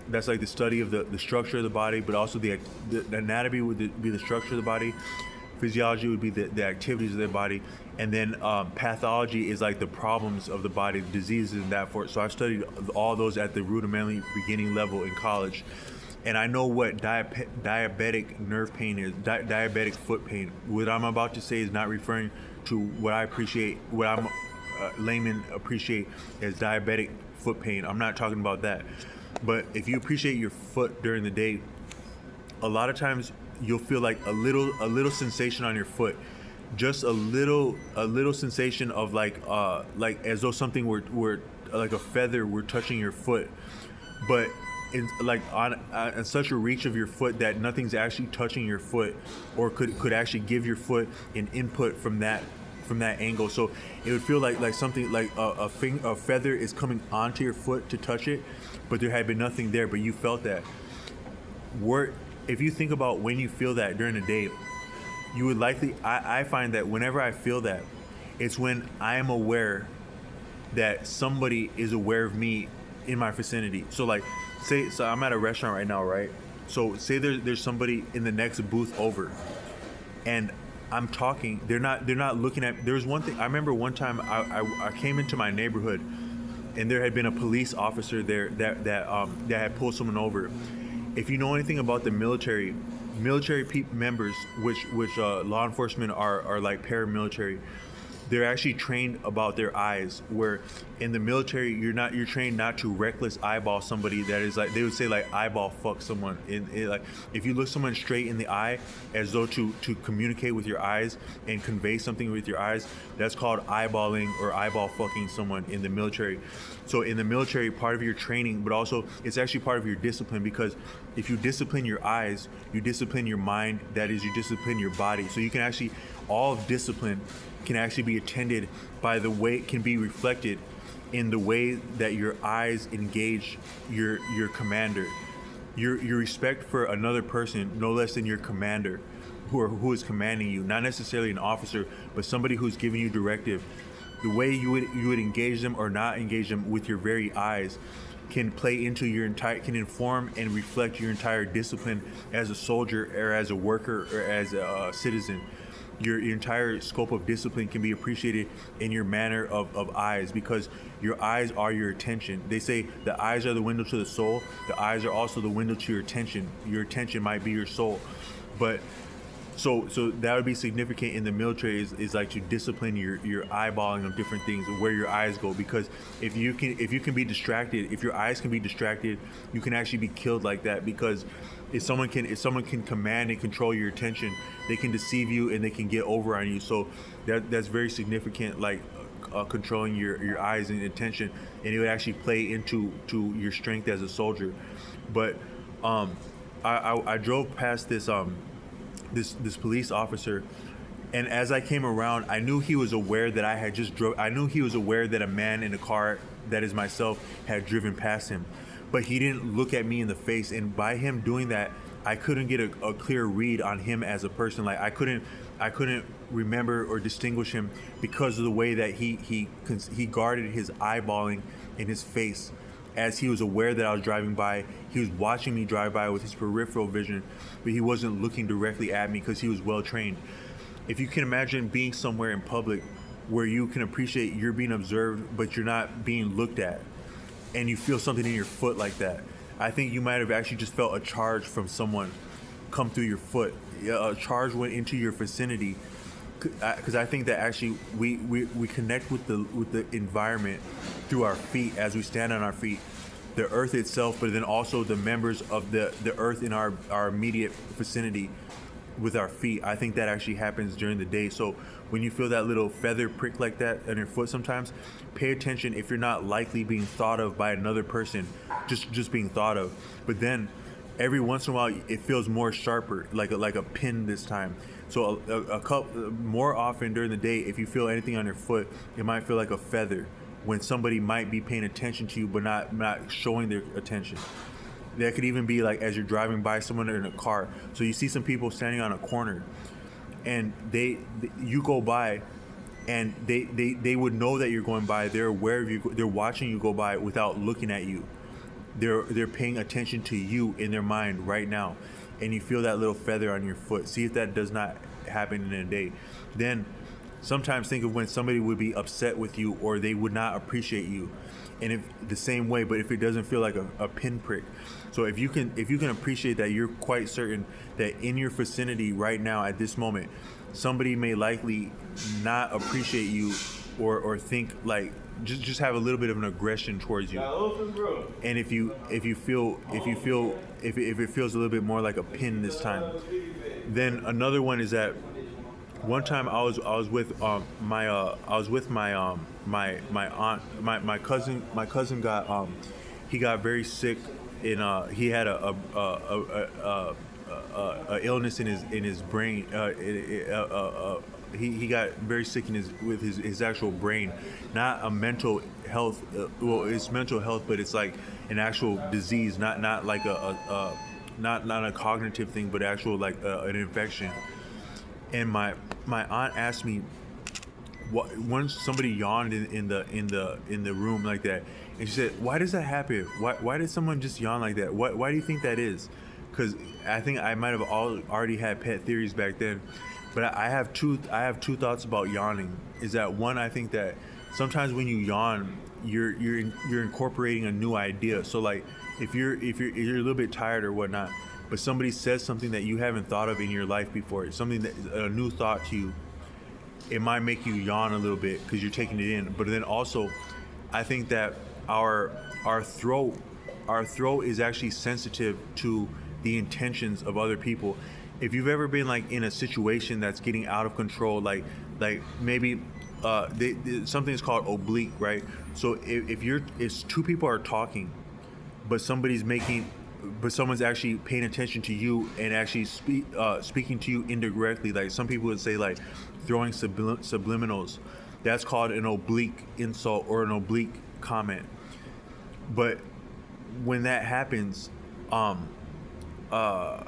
That's like the study of the structure of the body, but also the anatomy would be the structure of the body. Physiology would be the activities of the body, and then pathology is like the problems of the body, diseases and that forth. So I've studied all those at the rudimentary beginning level in college. And I know what diabetic nerve pain is, diabetic foot pain. What I'm about to say is not referring to what I'm laymen appreciate as diabetic foot pain. I'm not talking about that. But if you appreciate your foot during the day, a lot of times you'll feel like a little sensation on your foot. just a little sensation of like as though something were like a feather were touching your foot, but in like on such a reach of your foot that nothing's actually touching your foot, or could actually give your foot an input from that angle. So it would feel like something like a feather is coming onto your foot to touch it, but there had been nothing there, but you felt that. Where if you think about when you feel that during the day, you would likely I find that whenever I feel that, it's when I am aware that somebody is aware of me in my vicinity. So like say so I'm at a restaurant right now, right? So say there's somebody in the next booth over, and I'm talking. They're not looking at. There's one thing I remember. One time I came into my neighborhood, and there had been a police officer there that had pulled someone over. If you know anything about the members, which law enforcement are like paramilitary, they're actually trained about their eyes. Where in the military, you're trained not to reckless eyeball somebody that is like, they would say like eyeball fuck someone. Like if you look someone straight in the eye as though to communicate with your eyes and convey something with your eyes, that's called eyeballing or eyeball fucking someone in the military. So in the military, part of your training, but also it's actually part of your discipline, because if you discipline your eyes, you discipline your mind. That is, you discipline your body. So you can actually, all of discipline can actually be attended by the way it can be reflected in the way that your eyes engage your commander. Your respect for another person, no less than your commander, who is commanding you, not necessarily an officer, but somebody who's giving you directive. The way you would engage them or not engage them with your very eyes can play into can inform and reflect your entire discipline as a soldier or as a worker or as a citizen. Your entire scope of discipline can be appreciated in your manner of eyes, because your eyes are your attention. They say the eyes are the window to the soul. The eyes are also the window to your attention. Your attention might be your soul. But so that would be significant in the military, is like to discipline your eyeballing of different things, where your eyes go, because if you can be distracted, if your eyes can be distracted, you can actually be killed like that. Because if someone can command and control your attention, they can deceive you and they can get over on you. So that's very significant, like controlling your eyes and attention, and it would actually play into your strength as a soldier. But I drove past this police officer, and as I came around, I knew he was aware that I knew he was aware that a man in a car that is myself had driven past him, but he didn't look at me in the face. And by him doing that, I couldn't get a clear read on him as a person. Like I couldn't remember or distinguish him because of the way that he guarded his eyeballing in his face. As he was aware that I was driving by, he was watching me drive by with his peripheral vision, but he wasn't looking directly at me because he was well trained. If you can imagine being somewhere in public where you can appreciate you're being observed, but you're not being looked at, and you feel something in your foot like that, I think you might have actually just felt a charge from someone come through your foot. A charge went into your vicinity, because I think that actually we connect with the environment through our feet as we stand on our feet, the earth itself, but then also the members of the earth in our immediate vicinity with our feet. I think that actually happens during the day. So when you feel that little feather prick like that on your foot sometimes, pay attention if you're not likely being thought of by another person, just being thought of. But then every once in a while it feels more sharper, like a pin this time. So a couple more often during the day, if you feel anything on your foot, it might feel like a feather when somebody might be paying attention to you but not showing their attention. That could even be like as you're driving by someone in a car. So you see some people standing on a corner, and you go by, and they would know that you're going by. They're aware of you. They're watching you go by without looking at you. They're paying attention to you in their mind right now, and you feel that little feather on your foot. See if that does not happen in a day. Then sometimes think of when somebody would be upset with you or they would not appreciate you, and if the same way, but if it doesn't feel like a pinprick. So if you can appreciate that, you're quite certain that in your vicinity right now at this moment, somebody may likely not appreciate you or think like just have a little bit of an aggression towards you. And if it feels a little bit more like a pin this time, then another one is that one time I was with my I was with my aunt, my cousin got he got very sick, and he had a illness in his brain. He got very sick in his actual brain, not a mental health. Well, it's mental health, but it's like an actual disease, not like not a cognitive thing, but actual like an infection. And my aunt asked me what once somebody yawned in the room like that, and she said, "Why does that happen? Why did someone just yawn like that? Why do you think that is?" Because I think I might have already had pet theories back then, but I have two thoughts about yawning. Is that one? I think that sometimes when you yawn, you're incorporating a new idea. So like if you're a little bit tired or whatnot, but somebody says something that you haven't thought of in your life before, something that a new thought to you, it might make you yawn a little bit because you're taking it in. But then also, I think that our our throat our throat is actually sensitive to the intentions of other people. If you've ever been like in a situation that's getting out of control, like maybe something is called oblique, right? So if two people are talking, but someone's actually paying attention to you and actually speaking to you indirectly. Like some people would say, like throwing subliminals. That's called an oblique insult or an oblique comment. But when that happens, um, uh,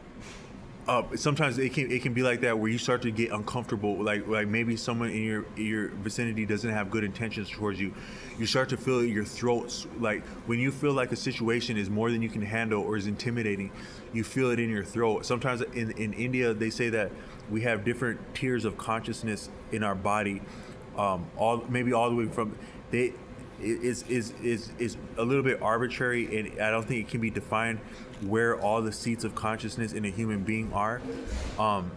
sometimes it can be like that where you start to get uncomfortable, like maybe someone in your vicinity doesn't have good intentions towards you. You start to feel your throat, like when you feel like a situation is more than you can handle or is intimidating, you feel it in your throat. Sometimes in India they say that we have different tiers of consciousness in our body, all the way from they is a little bit arbitrary, and I don't think it can be defined where all the seats of consciousness in a human being are. Um,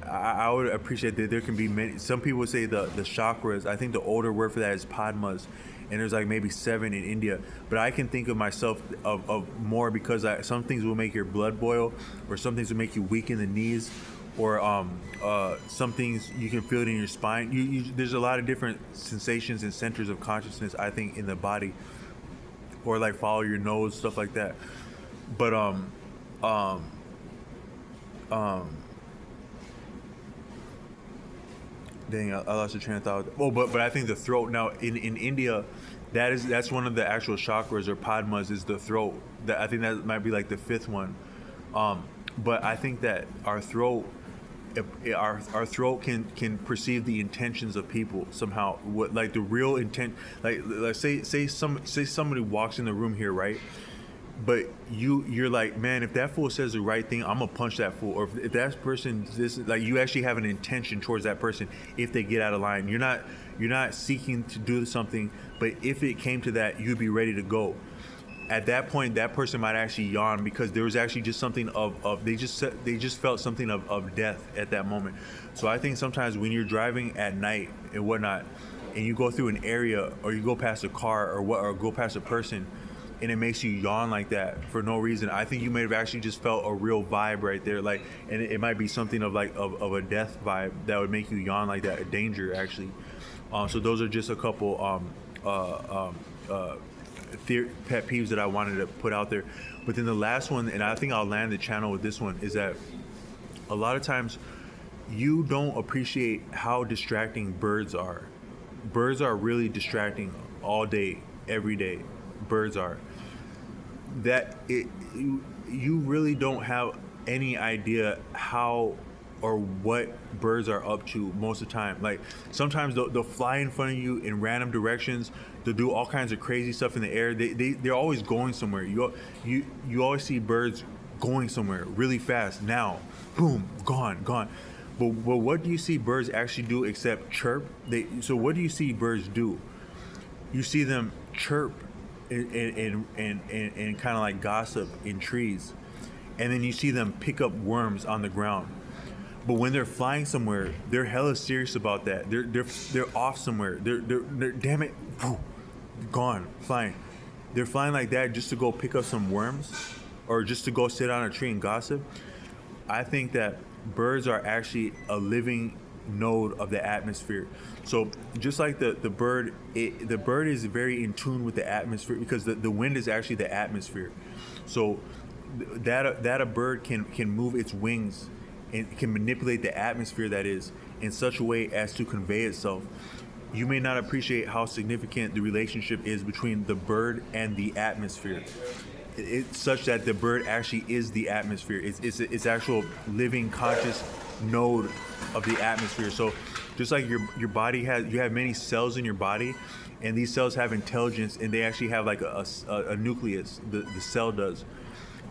I would appreciate that there can be many. Some people say the chakras. I think the older word for that is padmas, and there's like maybe seven in India. But I can think of myself of more because some things will make your blood boil, or some things will make you weak in the knees, or some things you can feel it in your spine. There's a lot of different sensations and centers of consciousness, I think, in the body, or like follow your nose, stuff like that. But um, um, dang, I lost the train of thought. Oh, but I think the throat now in India, that's one of the actual chakras or padmas is the throat. That I think that might be like the fifth one. Um, but I think that our throat can perceive the intentions of people somehow. What like the real intent? Like let's say somebody walks in the room here, right? But you're like, man, if that fool says the right thing, I'm gonna punch that fool. Or if that person this like you actually have an intention towards that person if they get out of line. You're not seeking to do something, but if it came to that, you'd be ready to go. At that point, that person might actually yawn because there was actually just something of they just felt something of death at that moment. So I think sometimes when you're driving at night and whatnot, and you go through an area or you go past a car or go past a person, and it makes you yawn like that for no reason, I think you may have actually just felt a real vibe right there. Like, and it might be something of like of a death vibe that would make you yawn like that, a danger actually. So those are just a couple uh, pet peeves that I wanted to put out there. But then the last one, and I think I'll land the channel with this one, is that a lot of times you don't appreciate how distracting birds are. Birds are really distracting all day, every day. Birds are. That it you really don't have any idea how or what birds are up to most of the time. Like sometimes they'll fly in front of you in random directions. They'll do all kinds of crazy stuff in the air. They're always going somewhere. You always see birds going somewhere really fast. Now, boom, gone. But what do you see birds actually do except chirp? So what do you see birds do? You see them chirp and kind of like gossip in trees, and then you see them pick up worms on the ground. But when they're flying somewhere, they're hella serious about that. They're off somewhere. They're damn it, gone flying. They're flying like that just to go pick up some worms, or just to go sit on a tree and gossip. I think that birds are actually a living node of the atmosphere. So just like the bird, the bird is very in tune with the atmosphere because the wind is actually the atmosphere. So that a bird can move its wings and can manipulate the atmosphere, that is, in such a way as to convey itself. You may not appreciate how significant the relationship is between the bird and the atmosphere. It's such that the bird actually is the atmosphere. It's actual living conscious node of the atmosphere. So just like your body has, you have many cells in your body, and these cells have intelligence, and they actually have like a nucleus. The cell does,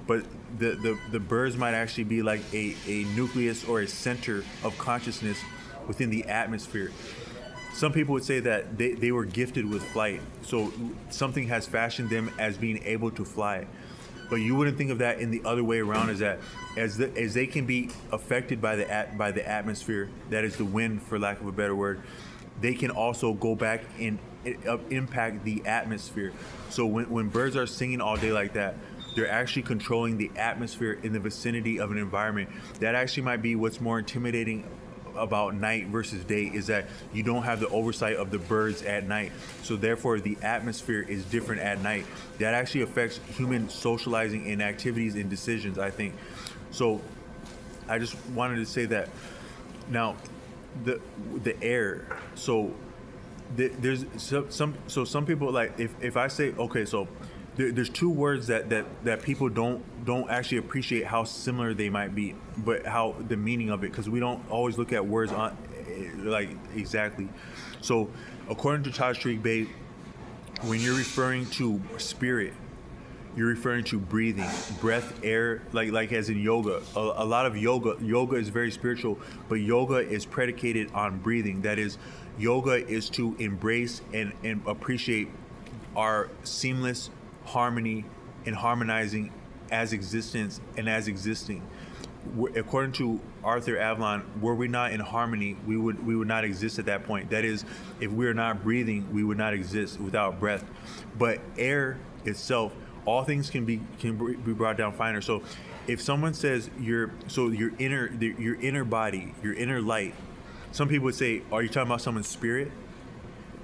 but the birds might actually be like a nucleus or a center of consciousness within the atmosphere. Some people would say that they were gifted with flight, so something has fashioned them as being able to fly. But you wouldn't think of that in the other way around, is that as they can be affected by the atmosphere, that is the wind, for lack of a better word, they can also go back and impact the atmosphere. So when birds are singing all day like that, they're actually controlling the atmosphere in the vicinity of an environment. That actually might be what's more intimidating about night versus day, is that you don't have the oversight of the birds at night. So therefore the atmosphere is different at night. That actually affects human socializing and activities and decisions, I think. So I just wanted to say that. Now the air, so there's some people, like, if I say, okay, so there's two words that people don't actually appreciate how similar they might be, but how the meaning of it, because we don't always look at words on like exactly. So according to Tajik Bey, when you're referring to spirit, you're referring to breathing, breath, air, like as in yoga. A lot of yoga is very spiritual, but yoga is predicated on breathing. That is, yoga is to embrace and appreciate our seamless harmony and harmonizing as existence and as existing. According to Arthur Avalon, were we not in harmony, we would not exist at that point. That is, if we are not breathing, we would not exist without breath. But air itself, all things can be brought down finer. So if someone says your inner body, your inner light, some people would say, are you talking about someone's spirit?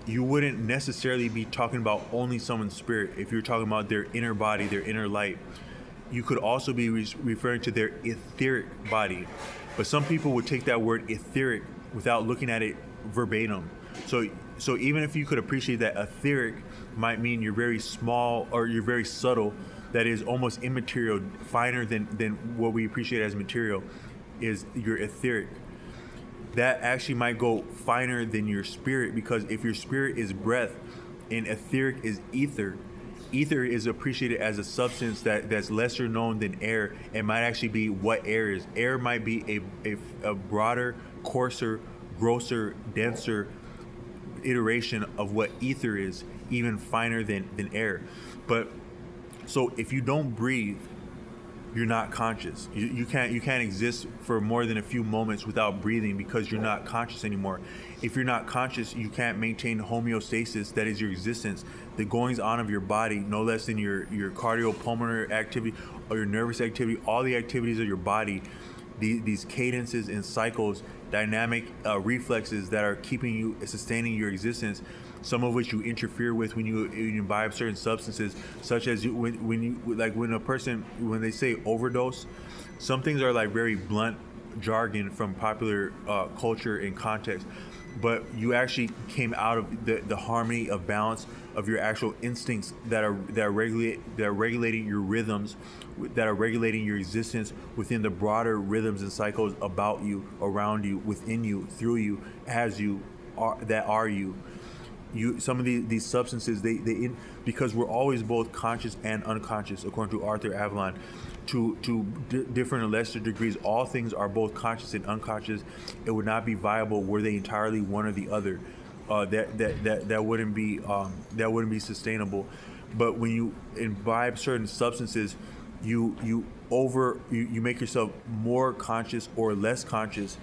You wouldn't necessarily be talking about only someone's spirit if you're talking about their inner body, their inner light. You could also be referring to their etheric body. But some people would take that word etheric without looking at it verbatim. So even if you could appreciate that etheric might mean you're very small or you're very subtle, that is almost immaterial, finer than what we appreciate as material, is your etheric. That actually might go finer than your spirit, because if your spirit is breath and etheric is ether is appreciated as a substance that's lesser known than air, and might actually be what air is. Air might be a broader, coarser, grosser, denser iteration of what ether is, even finer than air. But so if you don't breathe, you're not conscious. You can't exist for more than a few moments without breathing, because you're not conscious anymore. If you're not conscious, you can't maintain homeostasis, that is your existence, the goings on of your body, no less than your cardiopulmonary activity or your nervous activity, all the activities of your body, these cadences and cycles, dynamic reflexes that are keeping you, sustaining your existence, some of which you interfere with when you imbibe certain substances, such as when they say overdose. Some things are like very blunt jargon from popular culture and context, but you actually came out of the harmony of balance of your actual instincts that are regulating your rhythms, that are regulating your existence within the broader rhythms and cycles about you, around you, within you, through you, as you are, that are you. Some of these substances, they because we're always both conscious and unconscious, according to Arthur Avalon, to different or lesser degrees. All things are both conscious and unconscious. It would not be viable were they entirely one or the other. That wouldn't be sustainable. But when you imbibe certain substances, you make yourself more conscious or less conscious,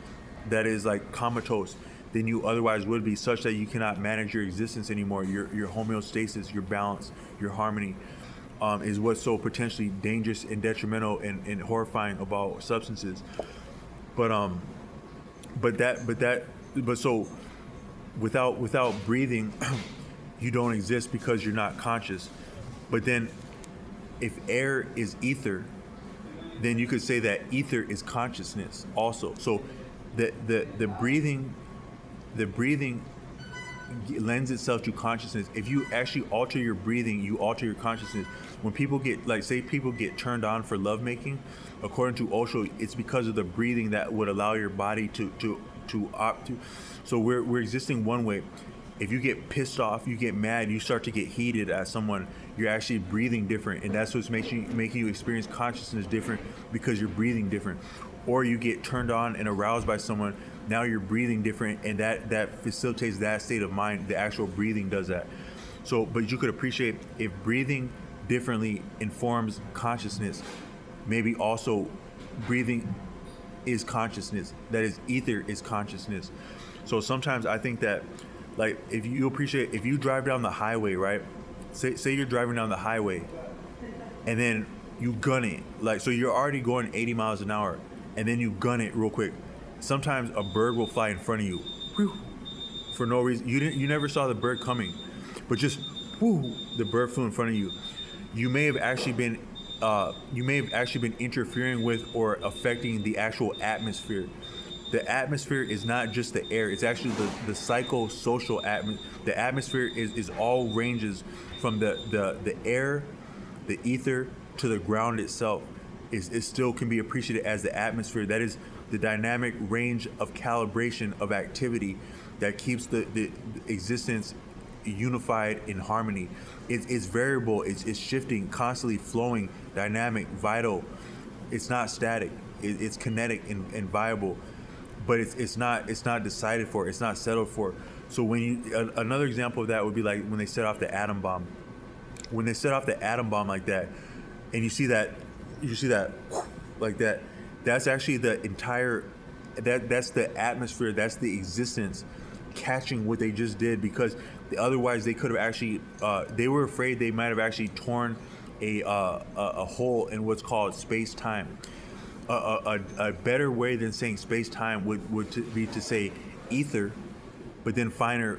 that is like comatose, than you otherwise would be, such that you cannot manage your existence anymore. Your homeostasis, your balance, your harmony is what's so potentially dangerous and detrimental and horrifying about substances. But that but so without breathing, you don't exist because you're not conscious. But then, if air is ether, then you could say that ether is consciousness also. So, the breathing lends itself to consciousness. If you actually alter your breathing, you alter your consciousness. When people get, like, say people get turned on for lovemaking, according to Osho, it's because of the breathing that would allow your body to opt to. So we're existing one way. If you get pissed off, you get mad, you start to get heated at someone, you're actually breathing different, and that's what's making you experience consciousness different, because you're breathing different. Or you get turned on and aroused by someone, now you're breathing different, and that facilitates that state of mind. The actual breathing does that. So, but you could appreciate if breathing differently informs consciousness, maybe also breathing is consciousness. That is, ether is consciousness. So sometimes I think that, like, if you drive down the highway, right? Say you're driving down the highway, and then you gun it, like, so you're already going 80 miles an hour, and then you gun it real quick. Sometimes a bird will fly in front of you, whew, for no reason. You never saw the bird coming, but just whoo, the bird flew in front of you. You may have actually been interfering with or affecting the actual atmosphere. The atmosphere is not just the air; it's actually the psychosocial atmosphere. The atmosphere is all ranges from the air, the ether, to the ground itself. It still can be appreciated as the atmosphere. That is the dynamic range of calibration of activity that keeps the existence unified in harmony. It's variable. It's shifting, constantly flowing, dynamic, vital. It's not static. It's kinetic and viable, but it's not decided for. It's not settled for. So when another example of that would be like when they set off the atom bomb. When they set off the atom bomb like that, and you see that like that, that's actually the entire, that's the atmosphere, that's the existence catching what they just did, because otherwise they could have actually they were afraid they might have actually torn a hole in what's called space-time. A better way than saying space-time would be to say ether, but then finer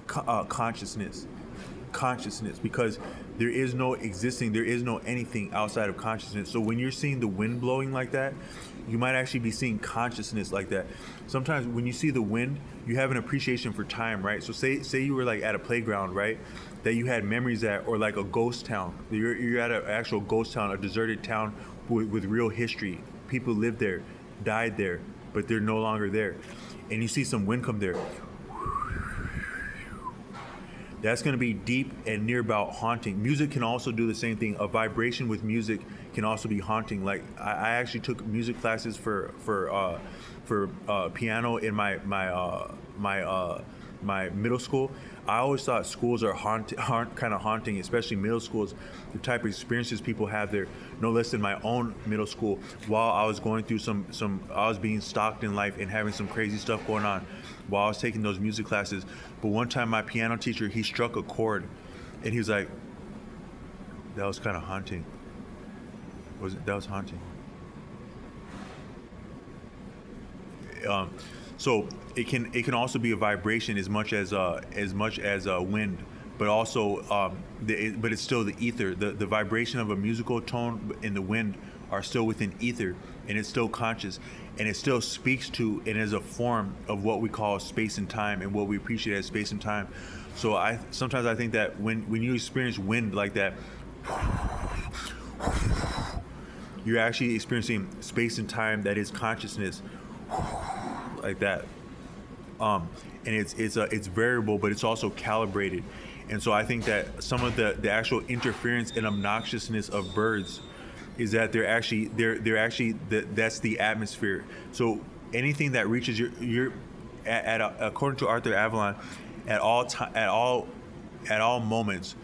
consciousness, because there is no anything outside of consciousness. So when you're seeing the wind blowing like that, you might actually be seeing consciousness like that. Sometimes when you see the wind, you have an appreciation for time, right? So say you were like at a playground, right, that you had memories at, or like a ghost town. You're at an actual ghost town, a deserted town with real history. People lived there, died there, but they're no longer there. And you see some wind come there. That's going to be deep and near about haunting. Music can also do the same thing. A vibration with music can also be haunting. Like I actually took music classes for piano in my middle school. I always thought schools are kind of haunting, especially middle schools. The type of experiences people have there, no less than my own middle school. While I was going through I was being stalked in life and having some crazy stuff going on while I was taking those music classes. But one time my piano teacher, he struck a chord, and he was like, "That was kind of haunting." That was haunting. So it can also be a vibration as much as wind, but also but it's still the ether. The vibration of a musical tone in the wind are still within ether, and it's still conscious, and it still speaks to and is a form of what we call space and time, and what we appreciate as space and time. So sometimes I think that when you experience wind like that, you're actually experiencing space and time that is consciousness, like that. And it's variable, but it's also calibrated. And so I think that some of the actual interference and obnoxiousness of birds is that that's the atmosphere. So anything that reaches according to Arthur Avalon, at all moments,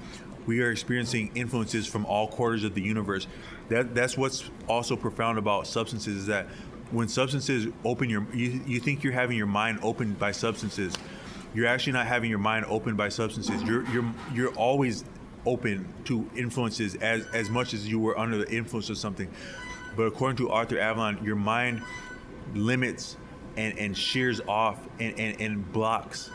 we are experiencing influences from all quarters of the universe. That's what's also profound about substances, is that when substances open you think you're having your mind opened by substances. You're actually not having your mind opened by substances. You're always open to influences as much as you were under the influence of something. But according to Arthur Avalon, your mind limits and shears off and blocks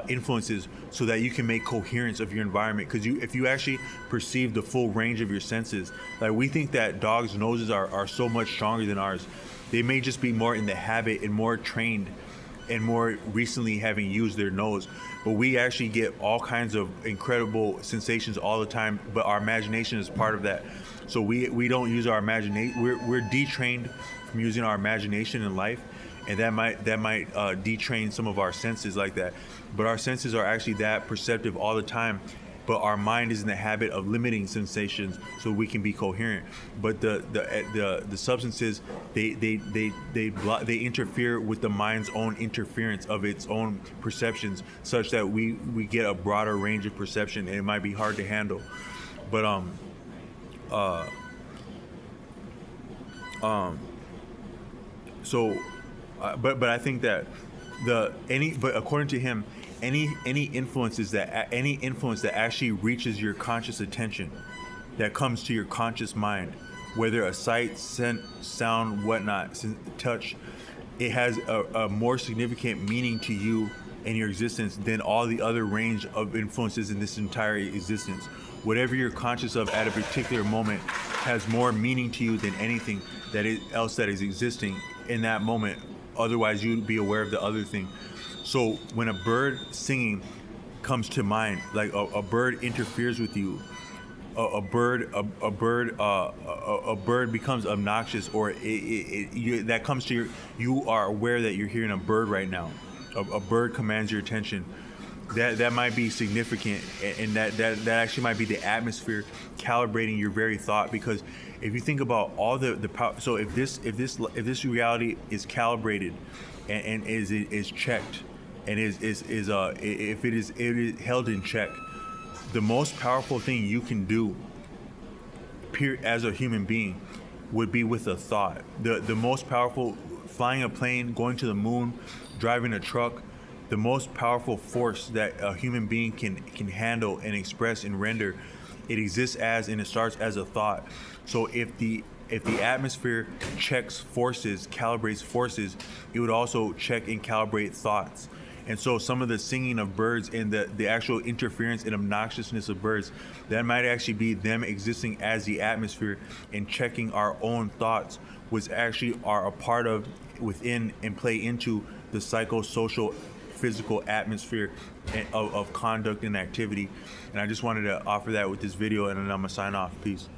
influences so that you can make coherence of your environment. Because if you actually perceive the full range of your senses, like we think that dogs' noses are so much stronger than ours. They may just be more in the habit and more trained and more recently having used their nose, but we actually get all kinds of incredible sensations all the time, but our imagination is part of that. So we don't use our imagination. We're detrained from using our imagination in life, and that might detrain some of our senses like that. But our senses are actually that perceptive all the time, but our mind is in the habit of limiting sensations so we can be coherent. But the substances, they interfere with the mind's own interference of its own perceptions, such that we get a broader range of perception, and it might be hard to handle. But but I think that but according to him, any influence that actually reaches your conscious attention, that comes to your conscious mind, whether a sight, scent, sound, whatnot, touch, it has a more significant meaning to you and your existence than all the other range of influences in this entire existence. Whatever you're conscious of at a particular moment has more meaning to you than anything else that is existing in that moment. Otherwise, you'd be aware of the other thing. So when a bird singing comes to mind, like a bird interferes with you, a bird becomes obnoxious, or that comes to you are aware that you're hearing a bird right now. A bird commands your attention. That might be significant, and that actually might be the atmosphere calibrating your very thought. Because if you think about all the power, so if this reality is calibrated and is checked, and if it is held in check, the most powerful thing you can do as a human being would be with a thought. The most powerful, flying a plane, going to the moon, driving a truck, the most powerful force that a human being can handle and express and render, it exists and it starts as a thought. So if the atmosphere checks forces, calibrates forces, it would also check and calibrate thoughts. And so some of the singing of birds and the actual interference and obnoxiousness of birds, that might actually be them existing as the atmosphere and checking our own thoughts, which actually are a part of, within, and play into the psychosocial physical atmosphere of conduct and activity. And I just wanted to offer that with this video, and then I'm gonna sign off. Peace.